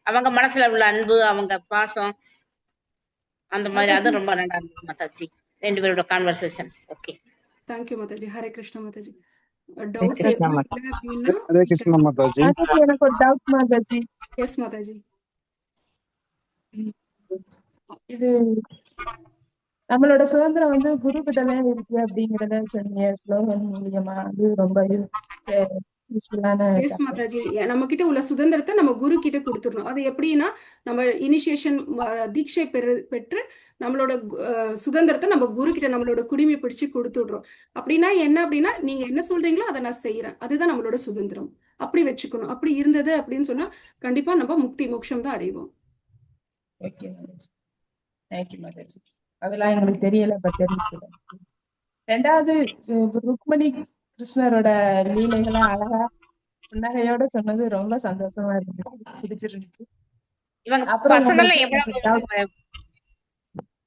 அவங்க மனசுல உள்ள அன்பு, அவங்க பாசம், அந்த மாதிரி அது மாதாஜி ரொம்ப நல்லா இருந்துச்சு மாதாஜி. 2 பேரோட conversation. Okay. Thank you Mataji. Hare Krishna Mataji. Hare doubts Krishna எதுவும் மாதாஜி. இல்லை அப்படின்னா ஹரே கிருஷ்ணா மாதாஜி. மாதாஜி எனக்கு ஒரு டவுட் மாதாஜி. எஸ் மாதாஜி. இது நம்மளோட சுதந்திரம் வந்து குரு கிட்ட தான் இருக்கு அப்படிங்கறத சொன்னீங்க ஸ்லோகன் மூலியமா. அது ரொம்ப யூஸ்ஃபுல்லான எஸ் மாதாஜி. நம்ம கிட்ட உள்ள சுதந்திரத்தை நம்ம குரு கிட்ட கொடுத்துடணும். அது எப்படின்னா நம்ம இனிஷியேஷன் தீட்சை பெற்று நம்மளோட சுதந்திரத்தை நம்ம குரு கிட்ட நம்மளோட குடிமை பிடிச்சு கொடுத்துடுறோம். அப்படின்னா என்ன அப்படின்னா நீங்க என்ன சொல்றீங்களோ அதை நான் செய்யறேன், அதுதான் நம்மளோட சுதந்திரம். அப்படி வச்சுக்கணும். அப்படி இருந்தது அப்படின்னு சொன்னா கண்டிப்பா நம்ம முக்தி மோட்சம் தான் அடைவோம். ஓகே மாதாஜி. தேங்க்யூ மாதாஜி. அதெல்லாம் எங்களுக்கு தெரியல, இப்ப தெரிஞ்சுக்கிறேன். ரெண்டாவது ருக்மணி கிருஷ்ணரோட லீலைகளை அழகா புன்னகையோட சொன்னது ரொம்ப சந்தோஷமா இருந்துச்சு, பிடிச்சிருந்துச்சு. இவங்க அப்புறம் பசங்கள்லாம்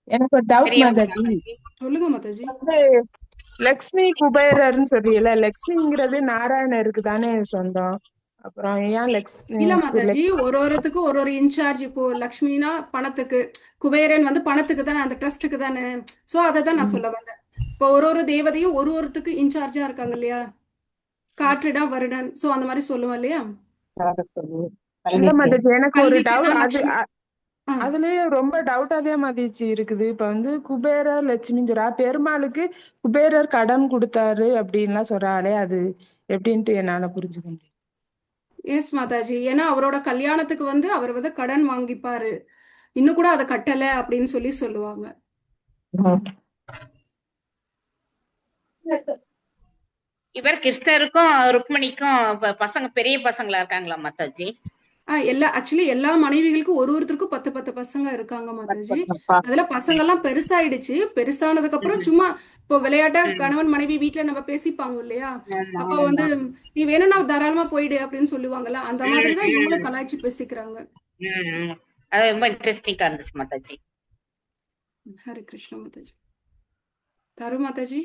எனக்கு ஒரு டவுட் பெரியவங்க மாதாஜி. சொல்லுங்க மாதாஜி. வந்து லக்ஷ்மி குபேரர்னு சொல்றீங்கல்ல, லக்ஷ்மிங்கிறது நாராயணருக்கு தானே சொந்தம். அப்புறம் ஏன் இல்ல மாதாஜி, ஒருத்துக்கும் ஒரு இன்சார்ஜ். இப்போ லக்ஷ்மினா பணத்துக்கு, குபேரன் வந்து பணத்துக்கு தானே, அந்த ட்ரஸ்ட்டுக்கு தானே. சோ அதை தான் நான் சொல்ல வந்தேன். இப்போ ஒரு தேவதையும் ஒருத்துக்கு இன்சார்ஜா இருக்காங்க இல்லையா, காற்றிடா வருடன். சோ அந்த மாதிரி சொல்லுவோம் இல்லையா. இல்ல மாதாஜி, எனக்கு ஒரு கல்விக்குன்னா டவுட். லக்ஷ்மி. அதுலயே ரொம்ப டவுட்டாதே மதிச்சு இருக்குது. இப்ப வந்து குபேரர் லட்சுமின்னு சொல்றா, பெருமாளுக்கு குபேரர் கடன் கொடுத்தாரு அப்படின்லாம் சொல்றாளே, அது எப்படின்ட்டு என்னால புரிஞ்சுக்க முடியும். எஸ் மாதாஜி, ஏன்னா அவரோட கல்யாணத்துக்கு வந்து அவர் வந்து கடன் வாங்கிப்பாரு, இன்னும் கூட அதை கட்டல அப்படின்னு சொல்லுவாங்க. இவர் கிருஷ்ணருக்கும் ருக்மணிக்கும் பசங்க பெரிய பசங்களா இருக்காங்களா மாதாஜி? ஆக்சுவலி எல்லா மனைவிகளுக்கும் ஒருத்தருக்கும் 10 பசங்க இருக்காங்க மாதாஜி. அதுல பசங்க எல்லாம் பெருசாயிடுச்சு. பெருசானதுக்கு அப்புறம் சும்மா இப்போ விளையாட்டா கணவன் மனைவி வீட்டுல நம்ம பேசிப்பாங்க இல்லையா, அப்ப வந்து நீ வேணும்னா தாராளமா போயிடு அப்படின்னு சொல்லுவாங்கல்ல, அந்த மாதிரிதான் இவங்களும் கலாய்ச்சி பேசிக்கிறாங்க. அது ரொம்ப இன்ட்ரெஸ்டிங்கா இருந்துச்சு மாதாஜி. ஹரே கிருஷ்ணா மாதாஜி. தரு மாதாஜி.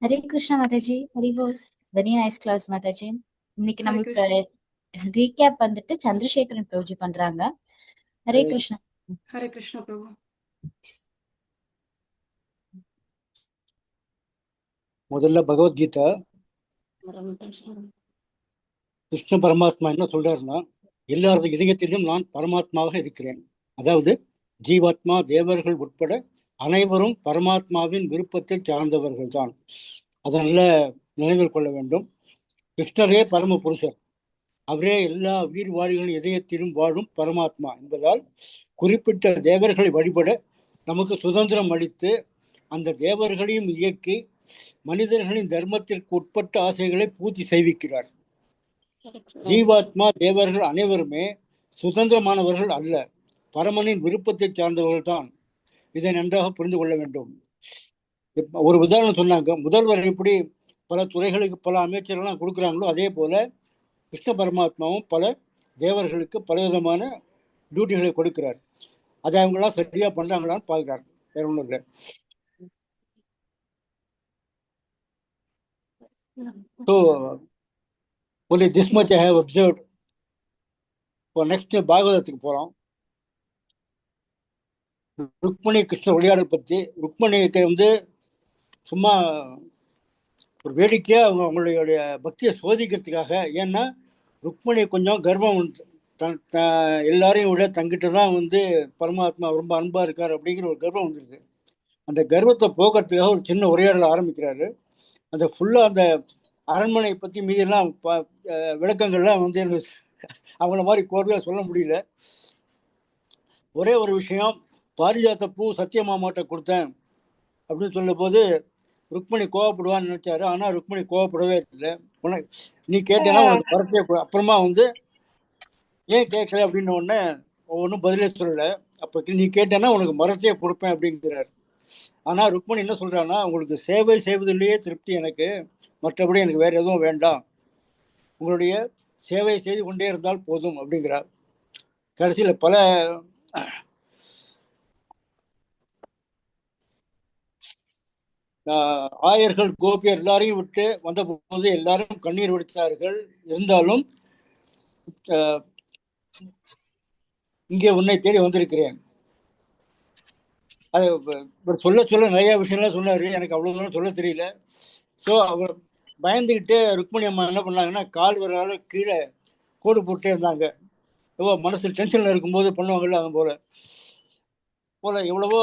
ஹரே கிருஷ்ணா மாதாஜி. ஹரி போல். வெரி நைஸ் கிளாஸ் மாதாஜி. இன்னைக்கு நம்மளுக்கு ரீகேப் வந்துட்டு சந்திரசேகரன் பிரபுஜி பண்றாங்க. ஹரே கிருஷ்ணா. ஹரே கிருஷ்ணா பிரபு. முதல்ல பகவத்கீதா கிருஷ்ண பரமாத்மா என்ன சொல்றாருன்னா, எல்லாரது இதயத்திலும் நான் பரமாத்மாவாக இருக்கிறேன். அதாவது ஜீவாத்மா தேவர்கள் உட்பட அனைவரும் பரமாத்மாவின் விருப்பத்தை சார்ந்தவர்கள் தான். அதனால நினைவில் கொள்ள வேண்டும். கிருஷ்ணரே பரம புருஷர், அவரே எல்லா உயிர்வாழிகளின் இதயத்திலும் வாழும் பரமாத்மா என்பதால் குறிப்பிட்ட தேவர்களை வழிபட நமக்கு சுதந்திரம் அளித்து அந்த தேவர்களையும் இயக்கி மனிதர்களின் தர்மத்திற்கு உட்பட்ட ஆசைகளை பூர்த்தி செய்விக்கிறார். ஜீவாத்மா தேவர்கள் அனைவருமே சுதந்திரமானவர்கள் அல்ல, பரமனின் விருப்பத்தை சார்ந்தவர்கள் தான். இதை நன்றாக புரிந்து கொள்ள வேண்டும். ஒரு உதாரணம் சொன்னாங்க, முதல்வர் எப்படி பல துறைகளுக்கு பல அமைச்சர்கள்லாம் கொடுக்குறாங்களோ, அதே போல கிருஷ்ண பரமாத்மாவும் பல தேவர்களுக்கு பலவிதமான டியூட்டிகளை கொடுக்கிறார். அதை அவங்களாம் சரியா பண்றாங்களான்னு பார்க்கிறார், வேற ஒன்றும் இல்லை. So only this much I have observed. இப்போ நெக்ஸ்ட் பாகவதத்துக்கு போறோம். ருக்மணி கிருஷ்ண விளையாடல் பத்தி. ருக்மணிக்கு வந்து சும்மா ஒரு வேடிக்கையா அவங்களுடைய பக்தியை சோதிக்கிறதுக்காக. ஏன்னா ருக்மணி கொஞ்சம் கர்வம், எல்லாரையும் விட தங்கிட்ட தான் வந்து பரமாத்மா ரொம்ப அன்பா இருக்காரு அப்படிங்கிற ஒரு கர்வம் வந்துருது. அந்த கர்வத்தை போக்குறதுக்காக ஒரு சின்ன உரையாடல் ஆரம்பிக்கிறாரு. அந்த ஃபுல்லா அந்த அரண்மனை பத்தி மீதெல்லாம் விளக்கங்கள்லாம் வந்து அவங்கள மாதிரி கோர்வையா சொல்ல முடியல. ஒரே ஒரு விஷயம், பாரிஜாத்த பூ சத்தியமாமாட்ட கொடுத்தேன் அப்படின்னு சொல்லும் போது ருக்மணி கோவப்படுவான்னு நினைச்சாரு. ஆனா ருக்மணி கோவப்படவே இல்லை. நீ கேட்டேன்னா உனக்கு பரப்பே. அப்புறமா வந்து ஏன் கேட்கல அப்படின்னு உடனே ஒன்றும் பதிலே சொல்லல. அப்போ நீ கேட்டேன்னா உனக்கு மரத்தையே கொடுப்பேன் அப்படிங்கிறார். ஆனால் ருக்மணி என்ன சொல்றான்னா, உங்களுக்கு சேவை செய்வதிலேயே திருப்தி எனக்கு, மற்றபடி எனக்கு வேற எதுவும் வேண்டாம், உங்களுடைய சேவை செய்து கொண்டே இருந்தால் போதும் அப்படிங்கிறார். கடைசியில் பல ஆயர்கள் கோபியர் எல்லாரையும் விட்டு வந்த போது எல்லாரும் கண்ணீர் வடித்தார்கள். இருந்தாலும் இங்கே உன்னை தேடி வந்திருக்கிறேன். அது சொல்ல சொல்ல நிறைய விஷயம்லாம் சொன்னாரு, எனக்கு அவ்வளவு தூரம் சொல்ல தெரியல. ஸோ அவர் பயந்துக்கிட்டு ருக்மணி அம்மா என்ன பண்ணாங்கன்னா, கால் விரலால கீழே கோடு போட்டே இருந்தாங்க. மனசு டென்ஷன்ல இருக்கும்போது பண்ணுவாங்கல்ல, அது போல எவ்வளவோ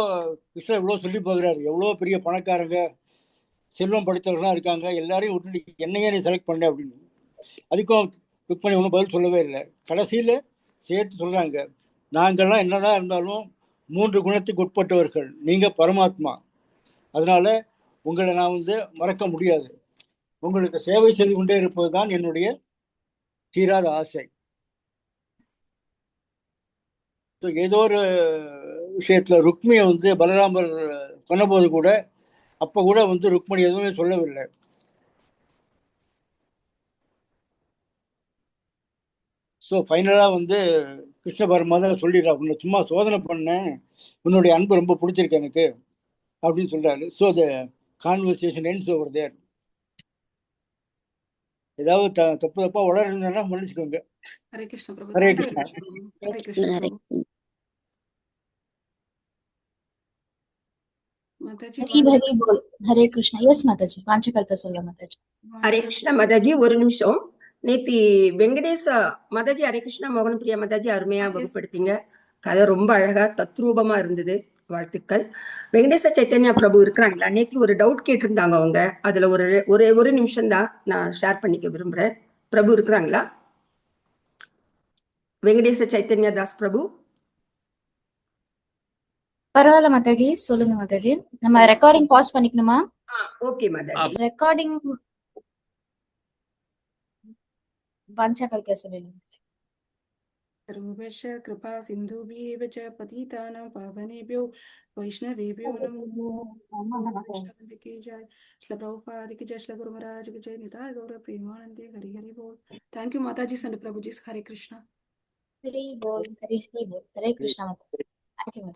கிருஷ்ணர் எவ்வளோ சொல்லி போகிறாரு, எவ்வளோ பெரிய பணக்காரங்க செல்வம் படைத்தவர்கள்லாம் இருக்காங்க, எல்லாரையும் விட்டுட்டு என்னையே நீ செலக்ட் பண்ண அப்படின்னு. அதுக்கும் ருக்மணி ஒன்றும் பதில் சொல்லவே இல்லை. கடைசியில் சேர்த்து சொல்றாங்க, நாங்கள்லாம் என்னதான் இருந்தாலும் 3 குணத்துக்கு உட்பட்டவர்கள், நீங்க பரமாத்மா, அதனால உங்களை நான் மறக்க முடியாது, உங்களுக்கு சேவை செய்து கொண்டே இருப்பதுதான் என்னுடைய தீராத ஆசை. ஏதோ ஒரு விஷயத்துல ருக்மியை பலராமர் சொன்னபோது கூட அப்ப கூட ருக்மணி எதுவுமே சொல்லவில்லை. ஸோ ஃபைனலா கிருஷ்ண பரமா தான் சொல்லிடுறா, உன்னை சும்மா சோதனை பண்ணேன், உன்னுடைய அன்பு ரொம்ப பிடிச்சிருக்கு எனக்கு அப்படின்னு சொல்றாரு. So the conversation ends over there. ஏதாவது தப்பு தப்பா உளற இருந்தேன்னா மன்னிச்சுக்கோங்க. ஹரே கிருஷ்ண பிரபு. Hare Thank you, Krishna. ஹரே கிருஷ்ண பிரபு. மாதாஜி ஹரி ஹரி போல். ஹரே கிருஷ்ணா. எஸ் மாதாஜி, வாஞ்சகல்ப சொல்ல மாதாஜி. ஹரே கிருஷ்ணா மாதாஜி, ஒரு நிமிஷம். நேத்தி வெங்கடேச மாதாஜி, ஹரே கிருஷ்ணா. மோகன பிரியா மாதாஜி, அருமையா வகுப்படுத்தீங்க. கதை ரொம்ப அழகா தத்ரூபமா இருந்தது. வாழ்த்துக்கள். வெங்கடேச சைத்தன்யா பிரபு இருக்கிறாங்களா? நேற்று ஒரு டவுட் கேட்டிருந்தாங்க அவங்க. அதுல ஒரு நிமிஷம் தான் நான் ஷேர் பண்ணிக்க விரும்புறேன். பிரபு இருக்கிறாங்களா? வெங்கடேச சைத்தன்யா தாஸ் பிரபு. பரவாயில்ல மாதாஜி, சொல்லுங்க மாதாஜி. நம்ம ரெக்கார்டிங் பாஸ் பண்ணிக்கணுமா? ஓகே மாதாஜி. ரெக்கார்டிங் வாஞ்சகல்ப சொல்லுங்க. सर्वश कृपा सिन्धुभ्येव च पतितानां पावनेभ्यो वैष्णवेभ्यो नमो वैष्णव की जय। श्री प्रभुपाद की जय। श्री गुरु महाराज की जय। निताय गौर प्रेमानंदे हरि हरि बोल। थैंक यू माताजी, संत प्रभु जी। हरे कृष्णा। हरि बोल, हरि हरि बोल। हरे कृष्णा माताजी। थैंक यू माताजी।